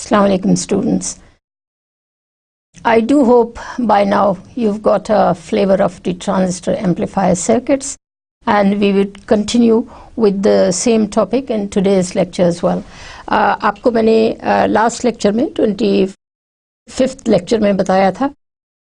Assalamu alaikum students. I do hope by now you've got a flavor of the transistor amplifier circuits, and we will continue with the same topic in today's lecture as well. आपको मैंने last lecture में 25th lecture में बताया था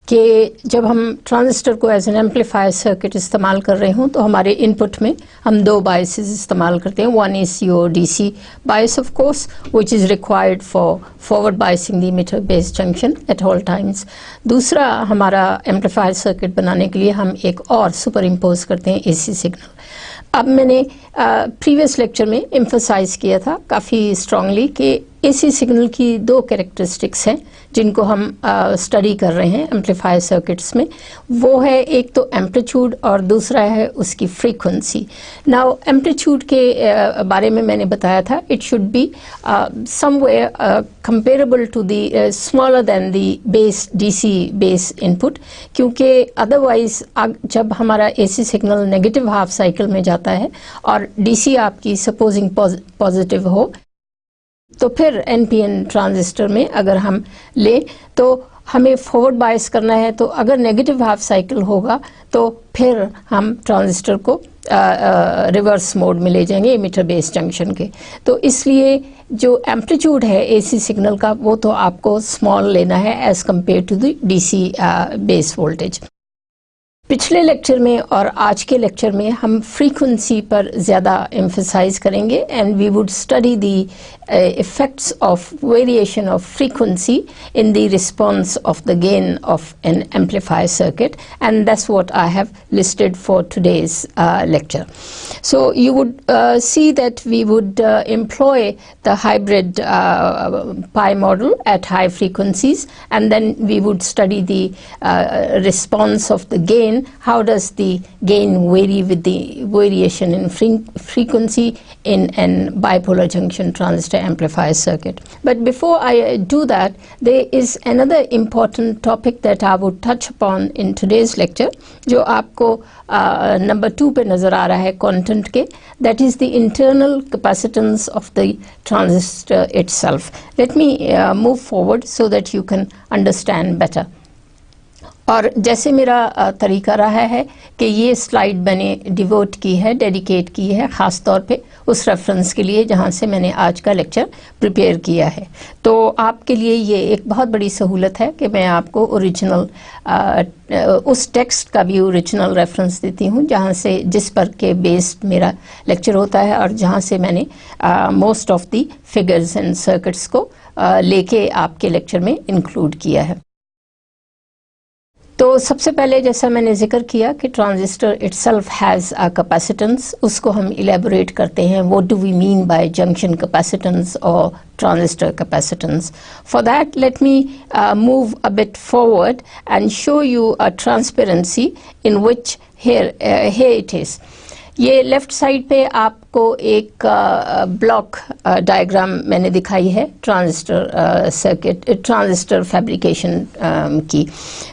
कि जब हम transistor को एज एन एम्पलीफायर सर्किट इस्तेमाल कर रहे हों तो हमारे इनपुट में हम दो बायसेस इस्तेमाल करते हैं. वन AC और DC bias of course which is required for forward biasing the emitter base junction at all times. दूसरा हमारा एम्पलीफायर सर्किट बनाने के लिए हम एक और सुपर इम्पोज करते हैं AC सिग्नल. अब मैंने प्रीवियस लेक्चर में एम्फसाइज किया था काफ़ी स्ट्रांगली कि AC सिग्नल की दो कैरेक्टरिस्टिक्स हैं जिनको हम स्टडी कर रहे हैं एम्पलीफायर सर्किट्स में. वो है एक तो एम्पलीट्यूड और दूसरा है उसकी फ्रीक्वेंसी. नाउ एम्पलीट्यूड के बारे में मैंने बताया था it should be somewhere comparable to the smaller than the base DC base input, क्योंकि अदरवाइज जब हमारा AC signal negative half cycle में जाता है और DC आपकी सपोजिंग पॉजिटिव हो तो फिर NPN ट्रांजिस्टर में अगर हम ले तो हमें फॉरवर्ड बायस करना है, तो अगर नेगेटिव हाफ साइकिल होगा तो फिर हम ट्रांजिस्टर को रिवर्स मोड में ले जाएंगे इमिटर बेस जंक्शन के. तो इसलिए जो एम्पलीट्यूड है AC सिग्नल का वो तो आपको स्मॉल लेना है as compare to the DC base voltage. पिछले लेक्चर में और आज के लेक्चर में हम फ्रीक्वेंसी पर ज़्यादा एम्फसाइज करेंगे and we would study the effects of variation of frequency in the response of the gain of an amplifier circuit, and that's what I have listed for today's lecture. So you would see that we would employ the hybrid pi model at high frequencies, and then we would study the response of the gain. How does the gain vary with the variation in frequency in an bipolar junction transistor amplifier circuit? But before I do that, there is another important topic that I would touch upon in today's lecture, जो आपको number 2 पे नज़र आ रहा है content के, that is the internal capacitance of the transistor itself. Let me move forward so that you can understand better. और जैसे मेरा तरीका रहा है कि ये स्लाइड मैंने डिवोट की है, डेडिकेट की है ख़ास तौर पे उस रेफरेंस के लिए जहाँ से मैंने आज का लेक्चर प्रिपेयर किया है. तो आपके लिए ये एक बहुत बड़ी सहूलत है कि मैं आपको ओरिजिनल उस टेक्स्ट का भी ओरिजिनल रेफरेंस देती हूँ जहाँ से जिस पर के बेस्ड मेरा लेक्चर होता है और जहाँ से मैंने most of the figures and circuits को लेके आपके लेक्चर में इंक्लूड किया है. तो सबसे पहले जैसा मैंने जिक्र किया कि transistor itself has a capacitance, उसको हम इलेबोरेट करते हैं. What do we mean by junction capacitance और transistor capacitance? For that, let me move a bit forward and show you a transparency in which here it is. ये left side पे आपको एक block diagram मैंने दिखाई है transistor circuit transistor fabrication की.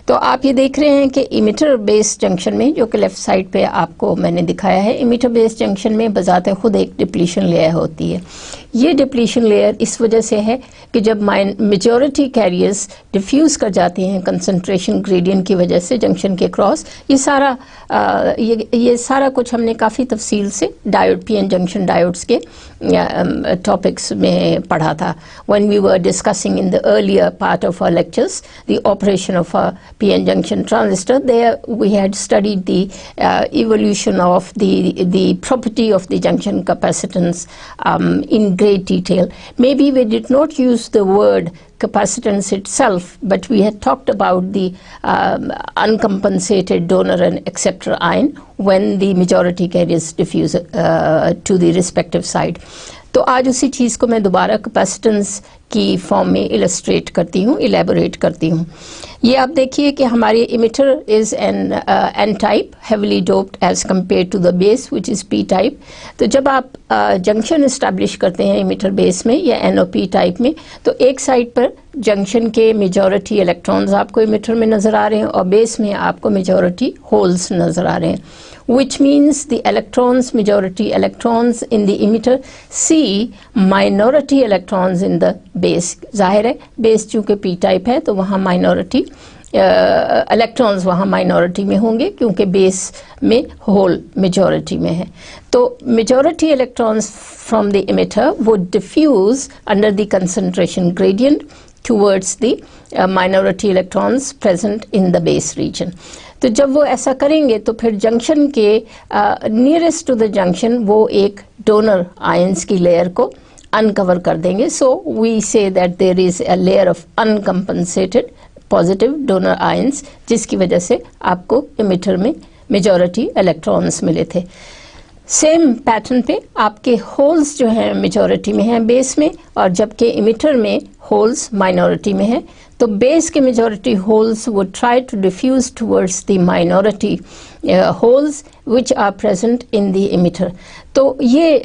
तो आप ये देख रहे हैं कि इमिटर बेस जंक्शन में, जो कि लेफ़्ट साइड पे आपको मैंने दिखाया है, इमिटर बेस जंक्शन में बजाते खुद एक डिप्लीशन लेयर होती है. ये डिप्लीशन लेयर इस वजह से है कि जब मेजॉरिटी कैरियर्स डिफ्यूज़ कर जाते हैं कंसंट्रेशन ग्रेडियंट की वजह से जंक्शन के क्रॉस, ये सारा कुछ हमने काफ़ी तफसील से डायोड PN जंक्शन डायोड्स के टॉपिक्स में पढ़ा था. When we were discussing in the earlier part of our lectures the operation of a PN junction transistor, there we had studied the evolution of the property of the junction capacitance in great detail. Maybe we did not use the word capacitance itself, but we had talked about the uncompensated donor and acceptor ion when the majority carriers diffuse to the respective side. तो आज उसी चीज़ को मैं दोबारा capacitance की form में illustrate करती हूँ, इलेबोरेट करती हूँ. ये आप देखिए कि हमारी emitter is N type heavily doped as compare to the base which is P type. तो जब आप जंक्शन इस्टेब्लिश करते हैं इमिटर बेस में या NOP टाइप में, तो एक साइड पर जंक्शन के मेजॉरिटी इलेक्ट्रॉन्स आपको इमिटर में नज़र आ रहे हैं और बेस में आपको मेजॉरिटी होल्स नज़र आ रहे हैं. which means the electrons, majority electrons in the emitter see minority electrons in the base. जाहिर है बेस चूँकि पी टाइप है तो वहाँ माइनॉरिटी इलेक्ट्रॉन्स वहाँ माइनॉरिटी में होंगे क्योंकि बेस में होल मेजॉरिटी में है। तो majority electrons from the emitter would diffuse under the concentration gradient towards the minority electrons present in the base region। तो जब वो ऐसा करेंगे तो फिर जंक्शन के नियरेस्ट टू द जंक्शन वो एक डोनर आयंस की लेयर को अनकवर कर देंगे। So we say that there is a layer of uncompensated positive donor ions, जिसकी वजह से आपको इमिटर में मेजॉरिटी इलेक्ट्रॉन्स मिले थे। सेम पैटर्न पे आपके होल्स जो हैं मेजॉरिटी में हैं बेस में, और जबकि इमिटर में होल्स माइनॉरिटी में है, तो बेस के majority holes would try to diffuse towards the minority holes which are present in the emitter. तो ये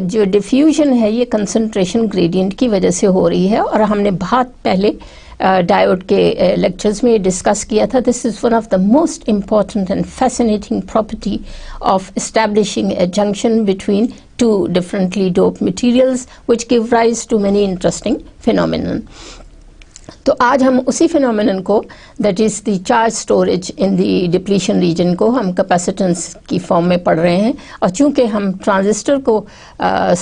जो डिफ्यूजन है ये कंसंट्रेशन ग्रेडियंट की वजह से हो रही है, और हमने बहुत पहले डायोड के लेक्चर्स में डिस्कस किया था। This is one of the most important and fascinating property of establishing a junction between two differently doped materials which give rise to many interesting phenomena। तो आज हम उसी फिनोमेनन को, that is the charge storage in the depletion reason को हम capacitance की form में पढ़ रहे हैं। और चूंकि हम ट्रांजिस्टर को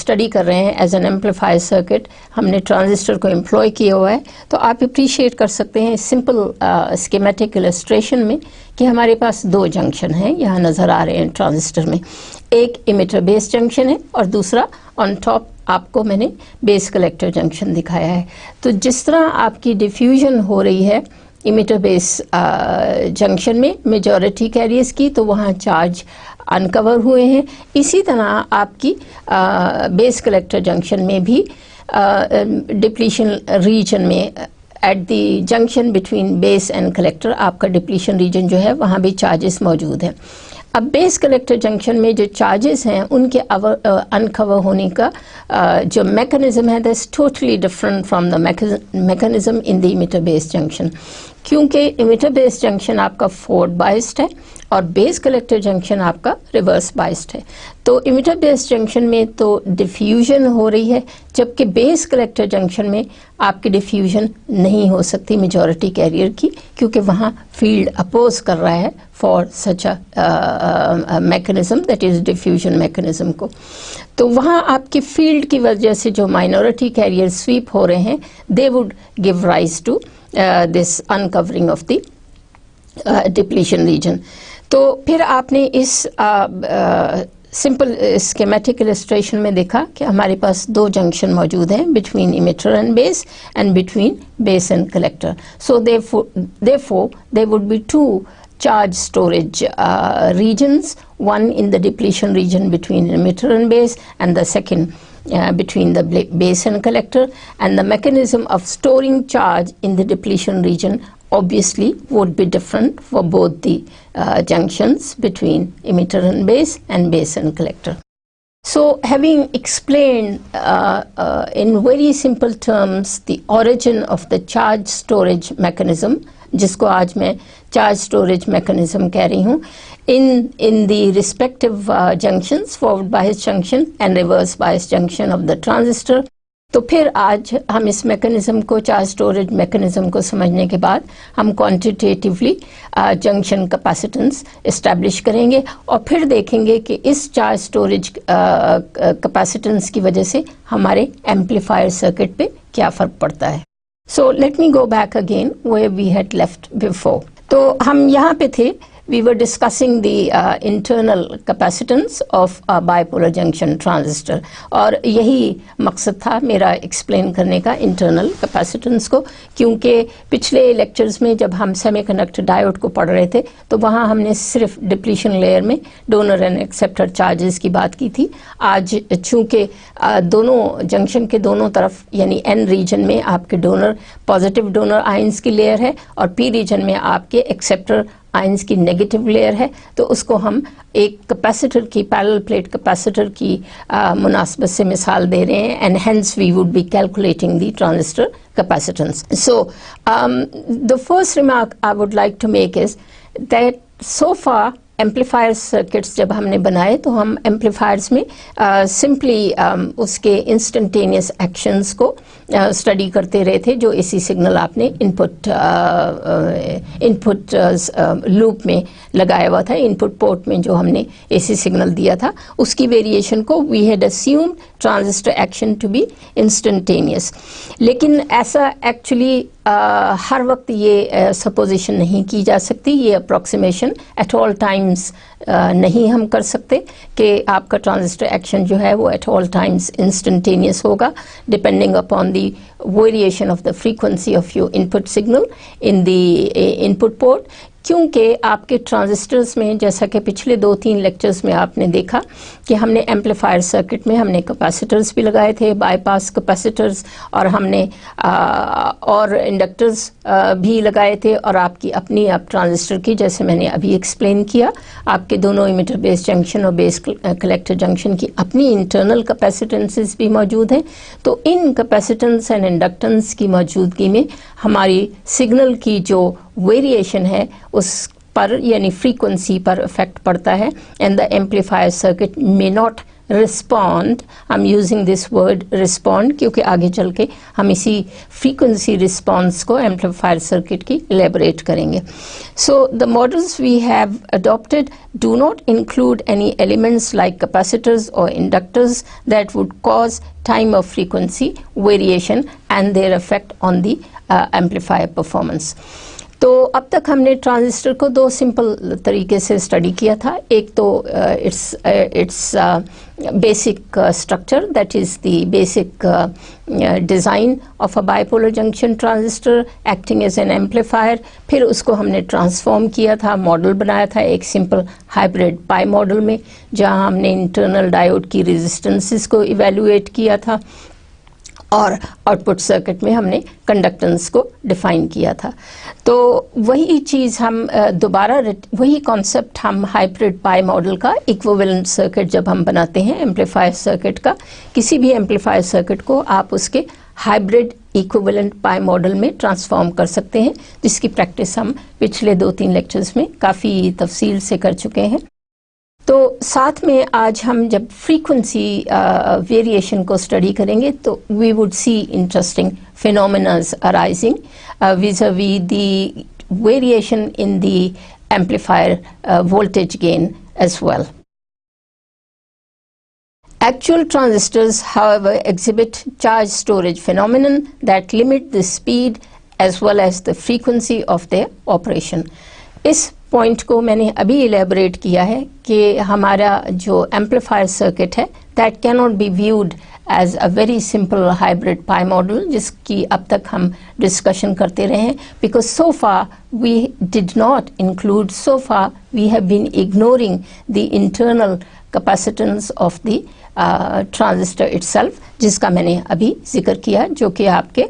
स्टडी कर रहे हैं एज एन एम्पलीफायर सर्किट, हमने ट्रांजिस्टर को एम्प्लॉय किया हुआ है, तो आप अप्रिशिएट कर सकते हैं सिंपल स्कीमेटिक इलस्ट्रेशन में कि हमारे पास दो जंक्शन हैं, यहाँ नज़र आ रहे हैं ट्रांजिस्टर में। एक इमिटर बेस जंक्शन है और दूसरा ऑन टॉप आपको मैंने बेस कलेक्टर जंक्शन दिखाया है। तो जिस तरह आपकी डिफ्यूजन हो रही है इमिटर बेस जंक्शन में मेजॉरिटी कैरियर्स की, तो वहाँ चार्ज अनकवर हुए हैं। इसी तरह आपकी बेस कलेक्टर जंक्शन में भी डिप्लीशन रीजन में at the junction between base and collector आपका डिप्लीशन रीजन जो है वहाँ भी चार्जेस मौजूद हैं। अब बेस कलेक्टर जंक्शन में जो चार्जेस हैं उनके अनकवर होने का जो मैकेनिज्म है that's totally different from the mechanism in the emitter base junction, क्योंकि इमिटर बेस जंक्शन आपका फॉरवर्ड बाइस्ड है और बेस कलेक्टर जंक्शन आपका रिवर्स बाइस्ड है। तो इमिटर बेस जंक्शन में तो डिफ्यूजन हो रही है, जबकि बेस कलेक्टर जंक्शन में आपकी डिफ्यूजन नहीं हो सकती मेजॉरिटी कैरियर की, क्योंकि वहाँ फील्ड अपोज कर रहा है for such a mechanism that is diffusion mechanism को। तो वहाँ आपकी फील्ड की वजह से जो माइनॉरिटी कैरियर स्वीप हो रहे हैं they would give rise to this uncovering of the depletion region. तो फिर आपने इस सिंपल स्कीमेटिक इलस्ट्रेशन में देखा कि हमारे पास दो जंक्शन मौजूद हैं between emitter and base and between base and collector. So therefore there would be two charge storage regions, one in the depletion region between emitter and base, and the second between the base and collector, and the mechanism of storing charge in the depletion region obviously would be different for both the junctions between emitter and base and collector. So having explained in very simple terms the origin of the charge storage mechanism, जिसको आज मैं charge storage mechanism कह रही हूँ, in the respective junctions, forward bias junction and reverse bias junction of the transistor, तो फिर आज हम इस मैकेनिज्म को, चार्ज स्टोरेज मैकेनिज्म को समझने के बाद हम क्वांटिटेटिवली जंक्शन कैपेसिटेंस इस्टेब्लिश करेंगे और फिर देखेंगे कि इस चार्ज स्टोरेज कैपेसिटेंस की वजह से हमारे एम्पलीफायर सर्किट पे क्या फ़र्क पड़ता है। So let me go back again where we had left before. तो हम यहाँ पे थे, we were discussing the internal capacitance of a bipolar junction transistor, और यही मकसद था मेरा एक्सप्लेन करने का इंटरनल कैपेसिटेंस को, क्योंकि पिछले लेक्चर्स में जब हम सेमीकंडक्टर डायोड को पढ़ रहे थे तो वहाँ हमने सिर्फ डिप्लीशन लेयर में डोनर एंड एक्सेप्टर चार्जेस की बात की थी। आज चूँकि दोनों जंक्शन के दोनों तरफ यानी एन रीजन में आपके डोनर पॉजिटिव डोनर आयंस की लेयर है और पी रीजन में आपके एक्सेप्टर आयंस की नेगेटिव लेयर है, तो उसको हम एक कैपेसिटर की, पैरेलल प्लेट कैपेसिटर की मुनासबत से मिसाल दे रहे हैं, and hence we would be calculating the transistor capacitance. So the first remark I would like to make is that so far amplifier circuits जब हमने बनाए तो हम एम्पलीफायर्स में सिंपली उसके इंस्टेंटेनियस एक्शंस को स्टडी करते रहे थे। जो एसी सिग्नल आपने इनपुट लूप में लगाया हुआ था, इनपुट पोर्ट में जो हमने एसी सिग्नल दिया था, उसकी वेरिएशन को we had assumed transistor action to be instantaneous. लेकिन ऐसा एक्चुअली हर वक्त ये सपोजिशन नहीं की जा सकती, ये अप्रॉक्सीमेशन एट ऑल टाइम्स नहीं हम कर सकते कि आपका ट्रांजिस्टर एक्शन जो है वो एट ऑल टाइम्स इंस्टेंटेनियस होगा, depending upon the variation of the frequency of your input signal in the input port. क्योंकि आपके ट्रांजिस्टर्स में, जैसा कि पिछले 2-3 लेक्चर्स में आपने देखा कि हमने एम्पलीफायर सर्किट में हमने कैपेसिटर्स भी लगाए थे, बाईपास कैपेसिटर्स, और हमने और इंडक्टर्स भी लगाए थे, और आपकी अपनी आप ट्रांजिस्टर की, जैसे मैंने अभी एक्सप्लेन किया, आपके दोनों इमिटर बेस जंक्शन और बेस कलेक्टर जंक्शन की अपनी इंटरनल कैपेसिटेंसेस भी मौजूद हैं। तो इन कैपेसिटेंस एंड इंडक्टेंस की मौजूदगी में हमारी सिग्नल की जो वेरिएशन है उस पर, यानी फ्रीक्वेंसी पर इफेक्ट पड़ता है, and the amplifier circuit may not respond. I am using this word respond क्योंकि आगे चल के हम इसी फ्रीक्वेंसी रिस्पॉन्स को एम्पलीफायर सर्किट की एलेबोरेट करेंगे। So the models we have adopted do not include any elements like capacitors or inductors that would cause time of frequency variation and their effect on the amplifier performance. तो अब तक हमने transistor को 2 simple तरीके से study किया था। एक तो its basic structure, that is the basic design of a bipolar junction transistor acting as an amplifier. फिर उसको हमने ट्रांसफॉर्म किया था, मॉडल बनाया था एक सिंपल हाइब्रिड पाई मॉडल में, जहां हमने इंटरनल डायोड की रेजिस्टेंसेस को इवेल्युएट किया था, और आउटपुट सर्किट में हमने कंडक्टेंस को डिफाइन किया था। तो वही चीज़ हम दोबारा वही कॉन्सेप्ट हम हाइब्रिड पाई मॉडल का इक्विवेलेंट सर्किट जब हम बनाते हैं एम्पलीफायर सर्किट का, किसी भी एम्पलीफायर सर्किट को आप उसके हाइब्रिड इक्विवेलेंट पाई मॉडल में ट्रांसफॉर्म कर सकते हैं, जिसकी प्रैक्टिस हम पिछले 2-3 लेक्चर्स में काफ़ी तफसील से कर चुके हैं। तो साथ में आज हम जब फ्रीक्वेंसी वेरिएशन को स्टडी करेंगे तो we would see interesting phenomenas arising vis-a-vis the variation in the amplifier voltage gain as well. Actual transistors, however, exhibit charge storage phenomenon that limit the speed as well as the frequency of their operation. इस point को मैंने अभी elaborate किया है कि हमारा जो amplifier circuit है that can not be viewed as a very simple hybrid pi model, जिसकी अब तक हम डिस्कशन करते रहे हैं, because so far we did not include, so far we have been ignoring the internal capacitance of the transistor itself, जिसका मैंने अभी जिक्र किया, जो कि आपके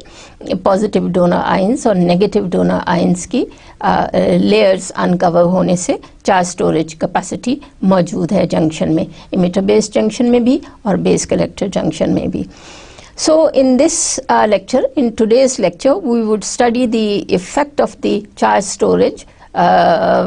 पॉजिटिव डोनर आयंस और नेगेटिव डोनर आयंस की लेयर्स अनकवर होने से चार्ज स्टोरेज कैपेसिटी मौजूद है जंक्शन में, इमिटर बेस जंक्शन में भी और बेस कलेक्टर जंक्शन में भी। So in this lecture, in today's lecture, we would study the effect of the charge storage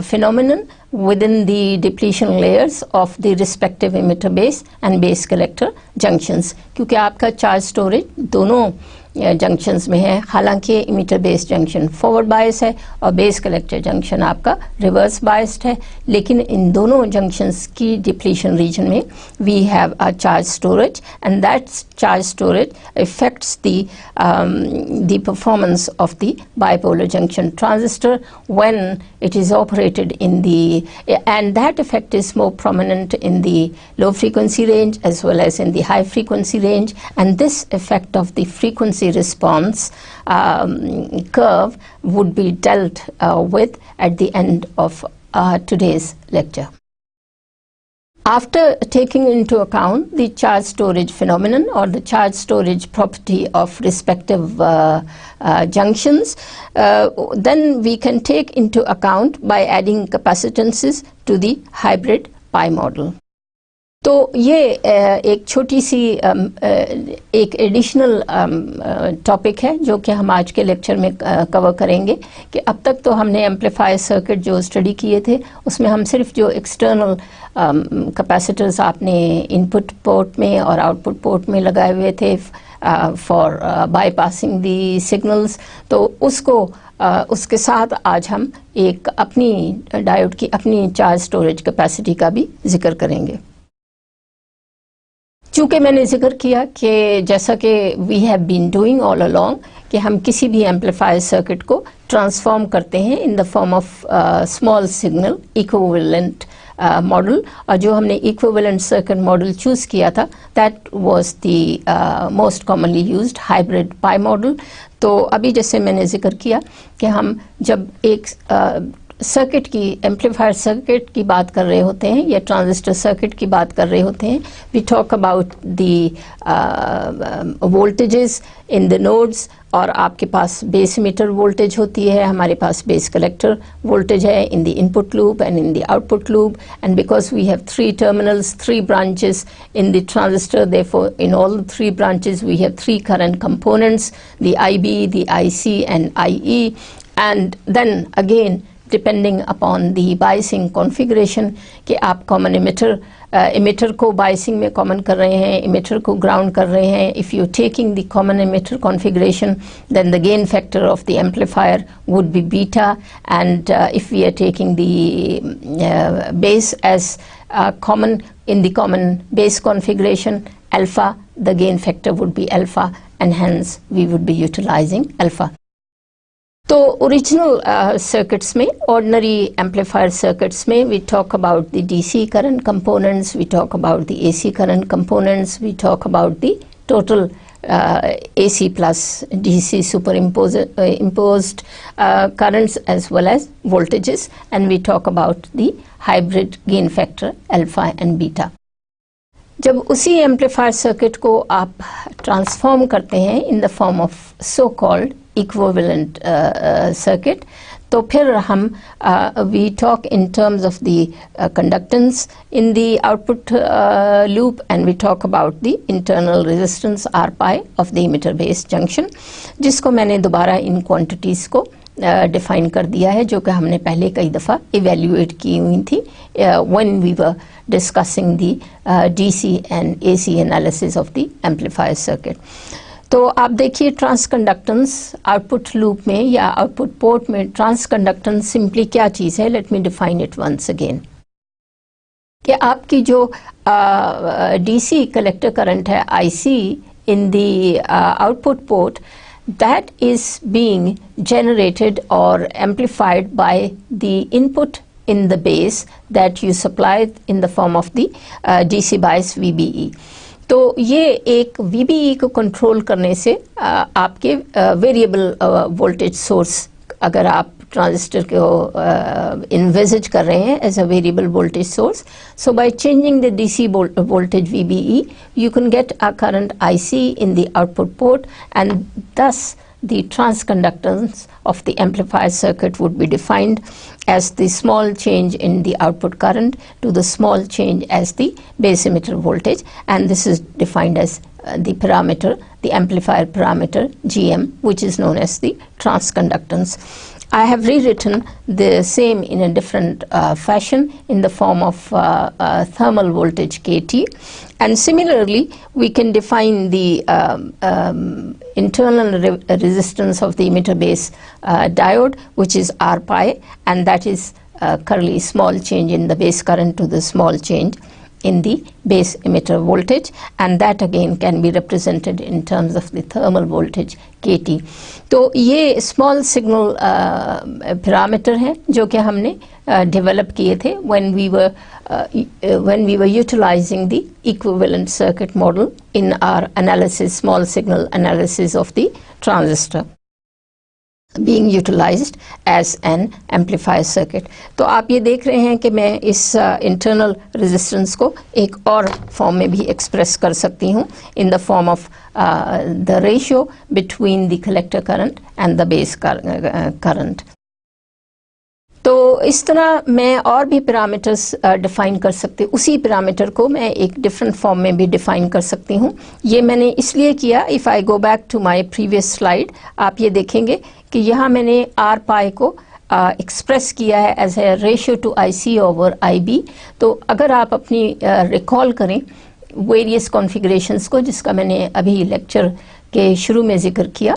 phenomenon within the depletion layers of the respective emitter base and base collector junctions, क्योंकि आपका charge storage दोनों junctions में है। हालांकि emitter base junction forward bias है और base collector junction आपका reverse biased है, लेकिन इन दोनों जंक्शंस की डिप्लीशन रीजन में we have a charge storage, and that charge storage effects the performance of the bipolar junction transistor when it is operated in the, and that effect is more prominent in the low frequency range as well as in the high frequency range, and this effect of the frequency response curve would be dealt with at the end of today's lecture. After taking into account the charge storage phenomenon or the charge storage property of respective junctions, then we can take into account by adding capacitances to the hybrid pi model. तो ये एक छोटी सी एक additional topic है जो कि हम आज के लेक्चर में कवर करेंगे कि अब तक तो हमने एम्पलीफायर सर्किट जो स्टडी किए थे उसमें हम सिर्फ जो एक्सटर्नल कैपेसिटर्स आपने इनपुट पोर्ट में और आउटपुट पोर्ट में लगाए हुए थे फॉर बाईपासिंग दी सिग्नल्स, तो उसको उसके साथ आज हम एक अपनी डायोड की अपनी चार्ज स्टोरेज कैपेसिटी का भी जिक्र करेंगे। चूँकि मैंने जिक्र किया कि जैसा कि we have been doing all along कि हम किसी भी एम्पलीफायर सर्किट को ट्रांसफॉर्म करते हैं in the form of small signal equivalent model, और जो हमने इक्विवेलेंट सर्किट मॉडल चूज़ किया था that was the most commonly used hybrid pi model. तो अभी जैसे मैंने जिक्र किया कि हम जब एक सर्किट की एम्पलीफायर सर्किट की बात कर रहे होते हैं या ट्रांजिस्टर सर्किट की बात कर रहे होते हैं, we talk about the voltages in the nodes, और आपके पास बेस इमीटर वोल्टेज होती है, हमारे पास बेस कलेक्टर वोल्टेज है in the input loop and in the output loop, and because we have 3 terminals, 3 branches in the transistor, therefore in all 3 branches we have 3 current components, the IB, the IC and IE, and then again depending upon the biasing configuration कि आप common emitter को biasing में common कर रहे हैं, emitter को ground कर रहे हैं. If you're taking the common emitter configuration, then the gain factor of the amplifier would be beta, and if we are taking the base as common in the common base configuration alpha, the gain factor would be alpha, and hence we would be utilizing alpha. तो original circuits में, ordinary amplifier circuits में, we talk about the DC current components, we talk about the AC current components, we talk about the total AC plus DC imposed currents as well as voltages, and we talk about the hybrid gain factor alpha and beta. जब उसी amplifier circuit को आप transform करते हैं in the form of so called equivalent circuit, तो फिर हम we talk in terms of the conductance in the output loop, and we talk about the internal resistance R pi of the emitter base junction, जिसको मैंने दोबारा इन quantities को define कर दिया है, जो कि हमने पहले कई दफ़ा इवेल्युएट की हुई थी when we were discussing the DC and AC analysis of the amplifier circuit. तो आप देखिए ट्रांसकंडक्टेंस आउटपुट लूप में या आउटपुट पोर्ट में ट्रांसकंडक्टेंस सिंपली क्या चीज़ है, let me define it once again. कि आपकी जो DC कलेक्टर करंट है IC in the output port, that is being generated or amplified by the input in the base that you supplied in the form of the DC bias VBE. तो ये एक VBE को control करने से आपके variable voltage source, अगर आप transistor को इन्विजिज कर रहे हैं as a variable voltage source, so by changing the DC voltage VBE you can get a current IC in the output port, and thus the transconductance of the amplifier circuit would be defined as the small change in the output current to the small change as the base emitter voltage, and this is defined as the parameter, the amplifier parameter GM, which is known as the transconductance. I have rewritten the same in a different fashion in the form of thermal voltage KT, and similarly we can define the internal resistance of the emitter base diode, which is R pi, and that is currently small change in the base current to the small change in the base emitter voltage, and that again can be represented in terms of the thermal voltage KT. तो ये small signal parameter हैं जो कि हमने develop किए थे when we were utilizing the equivalent circuit model in our analysis, small signal analysis of the transistor being utilized as an amplifier circuit. तो आप ये देख रहे हैं कि मैं इस internal resistance को एक और फॉर्म में भी एक्सप्रेस कर सकती हूँ in the form of the ratio between the collector current and the base current. तो इस तरह मैं और भी पैरामीटर्स डिफ़ाइन कर सकती हूँ, उसी पैरामीटर को मैं एक डिफरेंट फॉर्म में भी डिफ़ाइन कर सकती हूँ। ये मैंने इसलिए किया, if I go back to my previous slide, आप ये देखेंगे कि यहाँ मैंने आर पाई को एक्सप्रेस किया है as a ratio to I C over I B. तो अगर आप अपनी रिकॉल करें वेरियस कॉन्फ़िगरेशंस को, जिसका मैंने अभी लेक्चर के शुरू में ज़िक्र किया,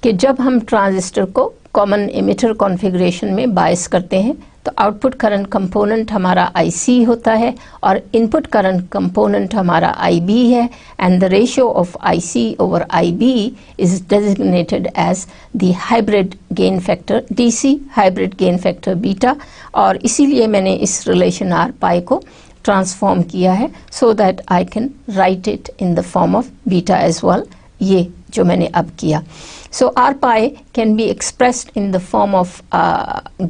कि जब हम ट्रांजिस्टर को कॉमन एमिटर कॉन्फ़िगरेशन में बायस करते हैं तो आउटपुट करंट कंपोनेंट हमारा IC होता है और इनपुट करंट कंपोनेंट हमारा IB है, and the ratio of IC over IB is designated as the hybrid gain factor DC, hybrid gain factor beta, और इसीलिए मैंने इस रिलेशन R पाई को ट्रांसफॉर्म किया है so that I can write it in the form of beta as well. ये जो मैंने अब किया, so R pi can be expressed in the form of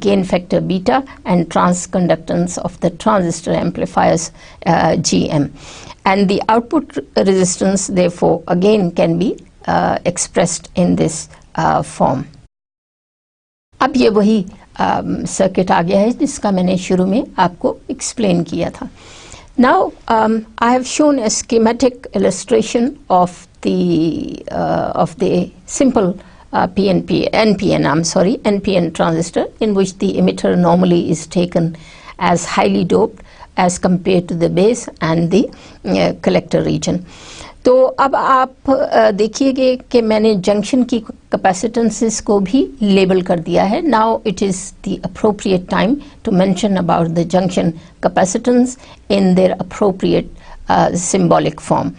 gain factor beta and transconductance of the transistor amplifiers GM, and the output resistance therefore again can be expressed in this form. अब ये वही circuit आ गया है जिसका मैंने शुरू में आपको एक्सप्लेन किया था. Now I have shown a schematic illustration of the simple NPN transistor, in which the emitter normally is taken as highly doped as compared to the base and the collector region. तो अब आप देखिएगा कि मैंने junction की कैपेसिटेंसेस को भी label कर दिया है. Now it is the appropriate time to mention about the junction capacitance in their appropriate symbolic form.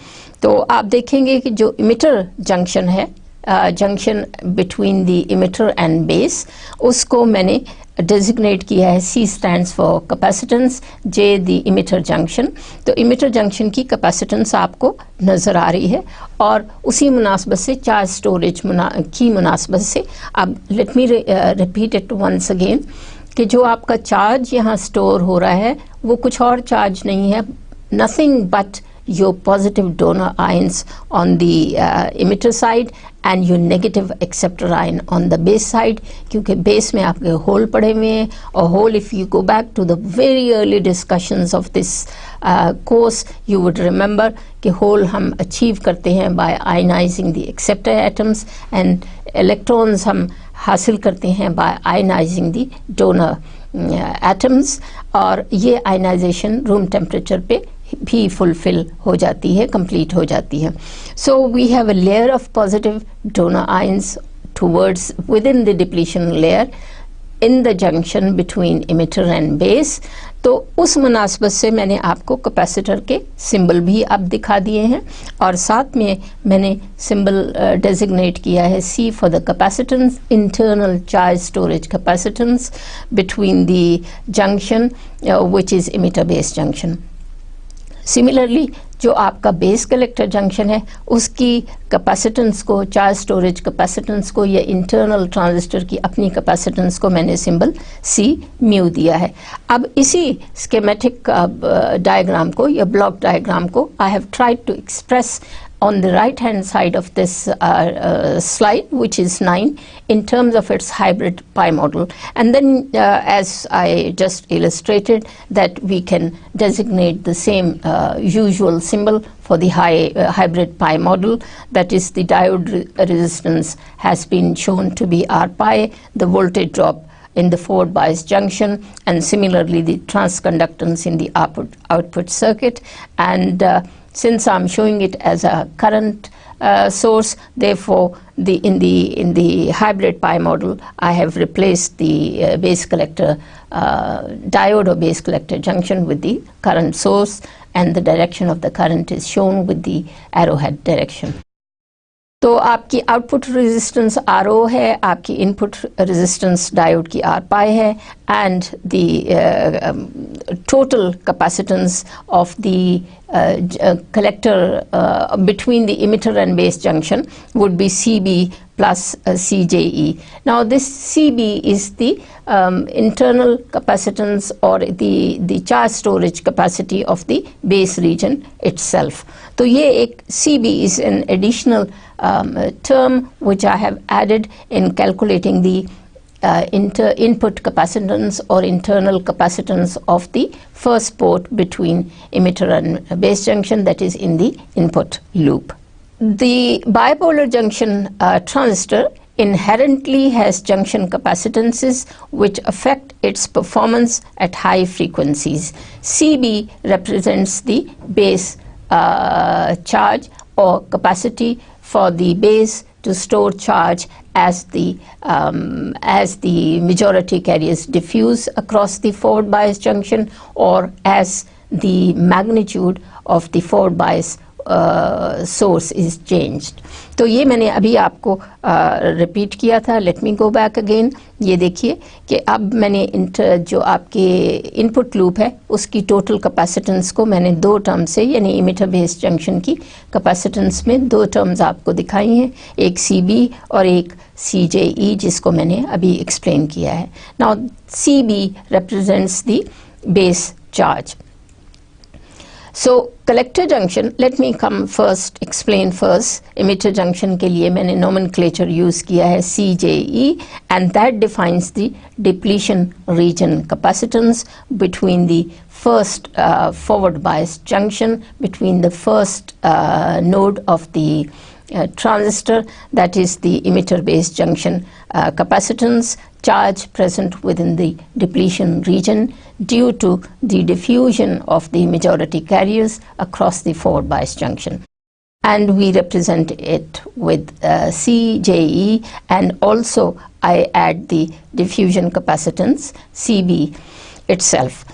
तो आप देखेंगे कि जो इमिटर जंक्शन है, junction between the emitter and base, उसको मैंने डेजिग्नेट किया है. C stands for capacitance, J the emitter junction. तो इमिटर जंक्शन की कैपेसिटेंस आपको नज़र आ रही है, और उसी मुनासबत से चार्ज स्टोरेज की मुनासबत से अब let me repeat it once again कि जो आपका चार्ज यहाँ स्टोर हो रहा है वो कुछ और चार्ज नहीं है, nothing but your positive donor ions on the emitter side and your negative acceptor ion on the base side, क्योंकि base में आपके होल पड़े हुए हैं. और whole, if you go back to the very early discussions of this course, you would remember कि whole हम achieve करते हैं by ionizing the acceptor atoms, and electrons हम हासिल करते हैं by ionizing the donor atoms. और ये ionization room temperature पे भी फुलफिल हो जाती है, कंप्लीट हो जाती है. So we have a layer of positive donor ions towards within the depletion layer in the junction between emitter and base. तो उस मुनासबत से मैंने आपको कैपेसिटर के सिंबल भी अब दिखा दिए हैं, और साथ में मैंने सिंबल डेजिग्नेट किया है C for the capacitance, internal charge storage capacitance between the junction which is emitter base junction. Similarly जो आपका बेस कलेक्टर जंक्शन है उसकी कैपेसिटेंस को, चार्ज स्टोरेज कैपेसिटेंस को, या इंटरनल ट्रांजिस्टर की अपनी कैपेसिटेंस को मैंने सिंबल C म्यू दिया है. अब इसी स्कीमेटिक डायग्राम को या ब्लॉक डायग्राम को I have tried to express on the right hand side of this slide, which is 9, in terms of its hybrid pi model. And then as I just illustrated, that we can designate the same usual symbol for the hybrid pi model, that is the diode resistance has been shown to be R pi, the voltage drop in the forward bias junction, and similarly the transconductance in the output circuit. And since I'm showing it as a current source, therefore in the hybrid pi model I have replaced the base collector diode or base collector junction with the current source, and the direction of the current is shown with the arrowhead direction. तो आपकी output resistance RO है, आपकी input resistance diode की R pi है, and the total capacitance of the collector between the emitter and base junction would be CB plus CJE. Now this CB is the internal capacitance or the charge storage capacity of the base region itself. तो ये एक CB is an additional term which I have added in calculating the input capacitance or internal capacitance of the first port between emitter and base junction, that is in the input loop. The bipolar junction transistor inherently has junction capacitances which affect its performance at high frequencies. CB represents the base charge or capacity for the base to store charge as the majority carriers diffuse across the forward bias junction, or as the magnitude of the forward bias source is changed. तो ये मैंने अभी आपको repeat किया था. Let me go back again. ये देखिए कि अब मैंने जो आपके इनपुट लूप है उसकी टोटल कैपेसिटेंस को मैंने दो टर्म से, यानी इमिटर बेस जंक्शन की कैपेसिटेंस में दो टर्म्स आपको दिखाई हैं, एक CB और एक CJE, जिसको मैंने अभी एक्सप्लेन किया है. Now CB represents the base charge. So collector junction, let me explain first. Emitter junction के लिए मैंने nomenclature use किया है CJE, and that defines the depletion region capacitance between the first forward bias junction, between the first node of the transistor, that is the emitter base junction capacitance, charge present within the depletion region due to the diffusion of the majority carriers across the forward bias junction. And we represent it with CJE, and also I add the diffusion capacitance CB itself.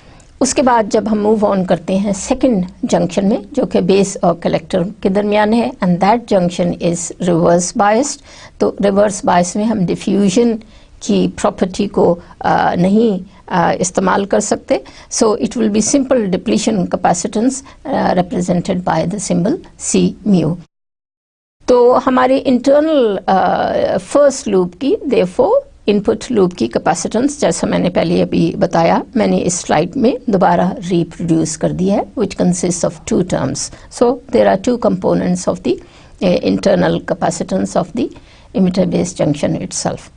उसके बाद जब हम move on करते हैं second junction में, जो कि base और कलेक्टर के दरमियान है, and that junction is reverse biased. तो रिवर्स बायस में हम डिफ्यूजन की प्रॉपर्टी को नहीं इस्तेमाल कर सकते. So it will be simple depletion capacitance represented by the symbol C mu. तो हमारे इंटरनल फर्स्ट लूप की देयरफॉर इनपुट लूप की कैपेसिटेंस, जैसा मैंने पहले अभी बताया, मैंने इस स्लाइड में दोबारा रिप्रोड्यूस कर दिया है, which consists of two terms. So there are two components of the internal capacitance of the emitter base junction itself.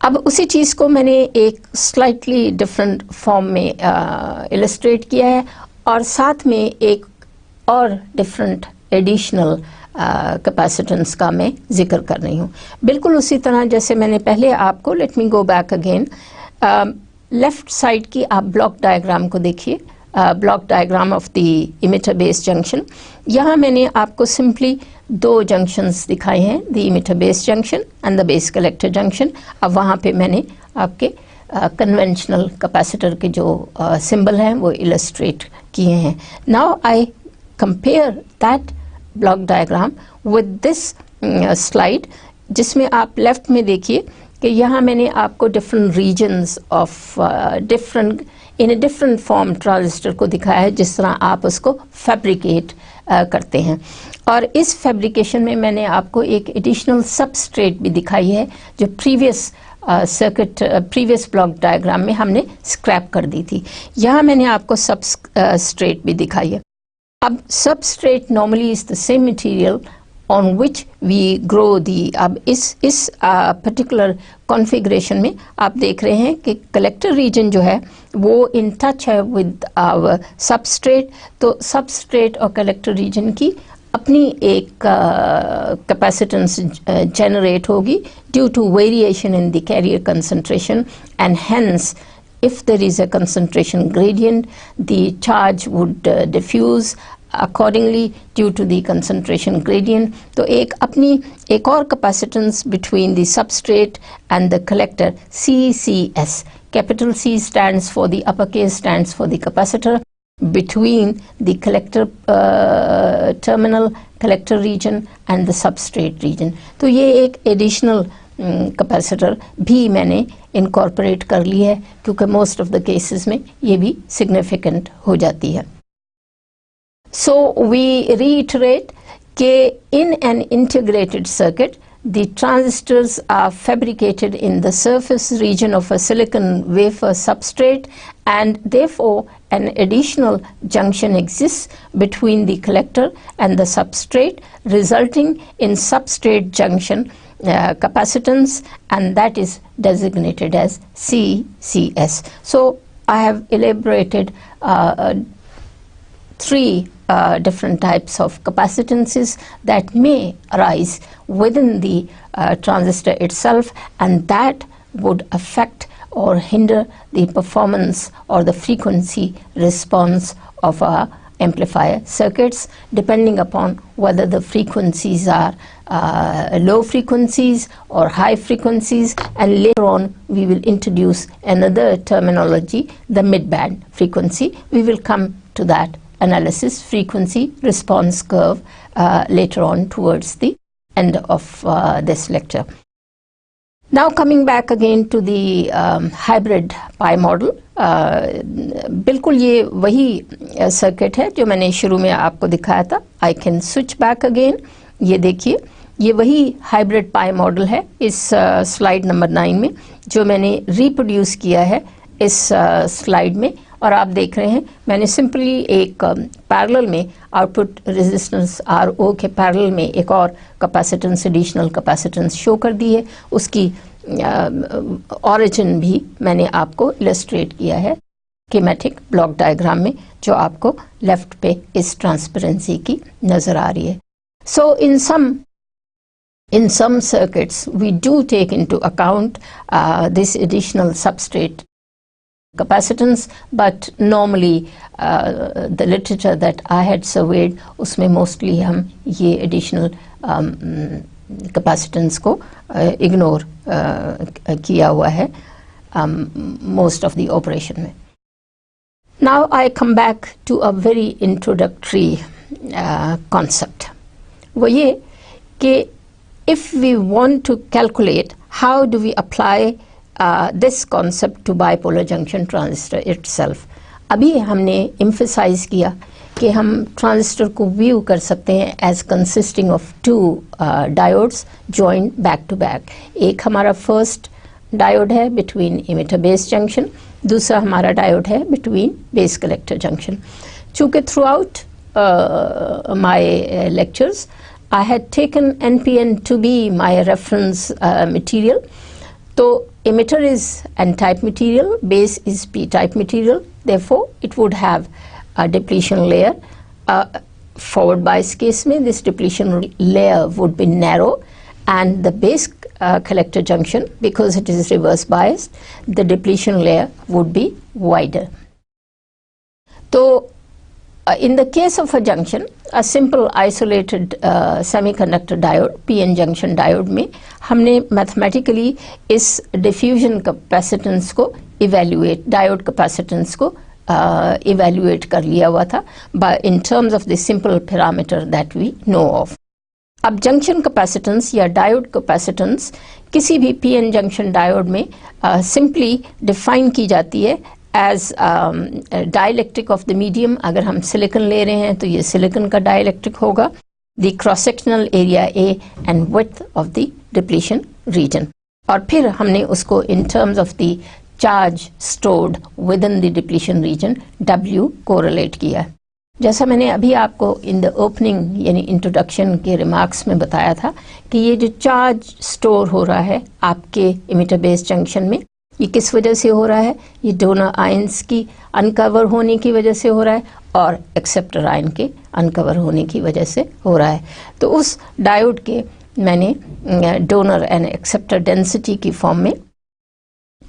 अब उसी चीज़ को मैंने एक स्लाइटली डिफरेंट फॉर्म में इलस्ट्रेट किया है, और साथ में एक और डिफरेंट एडिशनल कैपेसिटेंस का मैं जिक्र कर रही हूँ. बिल्कुल उसी तरह जैसे मैंने पहले आपको, let me go back again, left side की आप ब्लॉक डायग्राम को देखिए, block diagram of the emitter base junction. यहाँ मैंने आपको सिंपली दो जंक्शंस दिखाए हैं, the emitter base junction and the base collector junction. अब वहाँ पे मैंने आपके कन्वेंशनल कैपेसिटर के जो सिंबल हैं वो इलस्ट्रेट किए हैं. Now I compare that block diagram with this slide, जिसमें आप लेफ्ट में देखिए कि यहाँ मैंने आपको different regions of different in a different form transistor को दिखाया है, जिस तरह आप उसको फैब्रिकेट करते हैं. और इस फैब्रिकेशन में मैंने आपको एक एडिशनल सबस्ट्रेट भी दिखाई है, जो previous circuit previous block diagram में हमने स्क्रैप कर दी थी. यहाँ मैंने आपको सबस्ट्रेट भी दिखाई है. अब substrate normally is the same material on which we grow the. अब इस particular configuration में आप देख रहे हैं कि collector region जो है वो in touch है with our substrate. तो substrate और collector region की अपनी एक capacitance generate होगी due to variation in the carrier concentration, and hence if there is a concentration gradient, the charge would diffuse accordingly due to the concentration gradient. तो एक और capacitance between the substrate and the collector, CCS. Capital C stands for the uppercase, stands for the capacitor between the collector terminal, collector region and the substrate region. तो ये एक additional capacitor भी मैंने incorporate कर ली है, क्योंकि most of the cases में ये भी सिग्निफिकेंट हो जाती है. सो वी रीइटरेट कि in an integrated circuit the transistors are fabricated in the surface region of a silicon wafer substrate, and therefore an additional junction exists between the collector and the substrate, resulting in substrate junction capacitance, and that is designated as CCS. So I have elaborated three different types of capacitances that may arise within the transistor itself, and that would affect or hinder the performance or the frequency response of our amplifier circuits, depending upon whether the frequencies are low frequencies or high frequencies. And later on we will introduce another terminology, the mid-band frequency. We will come to that analysis, frequency response curve, later on towards the end of this lecture. Now coming back again to the hybrid pi model, बिल्कुल ये वही circuit है जो मैंने शुरू में आपको दिखाया था. I can switch back again. ये देखिए, ये वही हाइब्रिड पाई मॉडल है इस स्लाइड नंबर 9 में, जो मैंने रिप्रोड्यूस किया है इस स्लाइड में. और आप देख रहे हैं मैंने सिंपली एक पैरेलल में आउटपुट रेजिस्टेंस RO के पैरेलल में एक और कैपेसिटेंस, एडिशनल कैपेसिटेंस शो कर दी है. उसकी ओरिजिन भी मैंने आपको इलस्ट्रेट किया है स्कीमेटिक ब्लॉक डायग्राम में, जो आपको लेफ्ट पे इस ट्रांसपेरेंसी की नज़र आ रही है. सो in some circuits we do take into account this additional substrate capacitance, but normally the literature that I had surveyed, उसमें mostly हम ये additional capacitance को ignore किया हुआ है most of the operation में. Now I come back to a very introductory concept. वो ये कि if we want to calculate how do we apply this concept to bipolar junction transistor itself. अभी हमने emphasize किया कि हम ट्रांजिस्टर को व्यू कर सकते हैं as consisting of two diodes joined back to back. एक हमारा first diode है between emitter base junction, दूसरा हमारा डायोड है between base collector junction. चूँकि throughout my lectures I had taken NPN to be my reference material. So emitter is N-type material, base is P-type material, therefore it would have a depletion layer. Forward bias case में this depletion layer would be narrow, and the base collector junction, because it is reverse biased, the depletion layer would be wider. So in the case of a junction, a simple isolated semiconductor diode, PN junction diode में हमने mathematically इस diffusion capacitance को evaluate, diode capacitance को evaluate कर लिया हुआ था in terms of the simple parameter that we know of. अब junction capacitance या diode capacitance किसी भी PN junction diode में simply define की जाती है as dielectric of the medium. अगर हम silicon ले रहे हैं तो ये silicon का dielectric होगा, the cross sectional area A and width of the depletion region. और फिर हमने उसको in terms of the charge stored within the depletion region W correlate किया. जैसा मैंने अभी आपको in the opening यानी introduction के remarks में बताया था कि ये जो charge store हो रहा है आपके emitter base junction में, ये किस वजह से हो रहा है? ये डोनर आयंस की अनकवर होने की वजह से हो रहा है और एक्सेप्टर आयन के अनकवर होने की वजह से हो रहा है. तो उस डायोड के मैंने डोनर एंड एक्सेप्टर डेंसिटी की फॉर्म में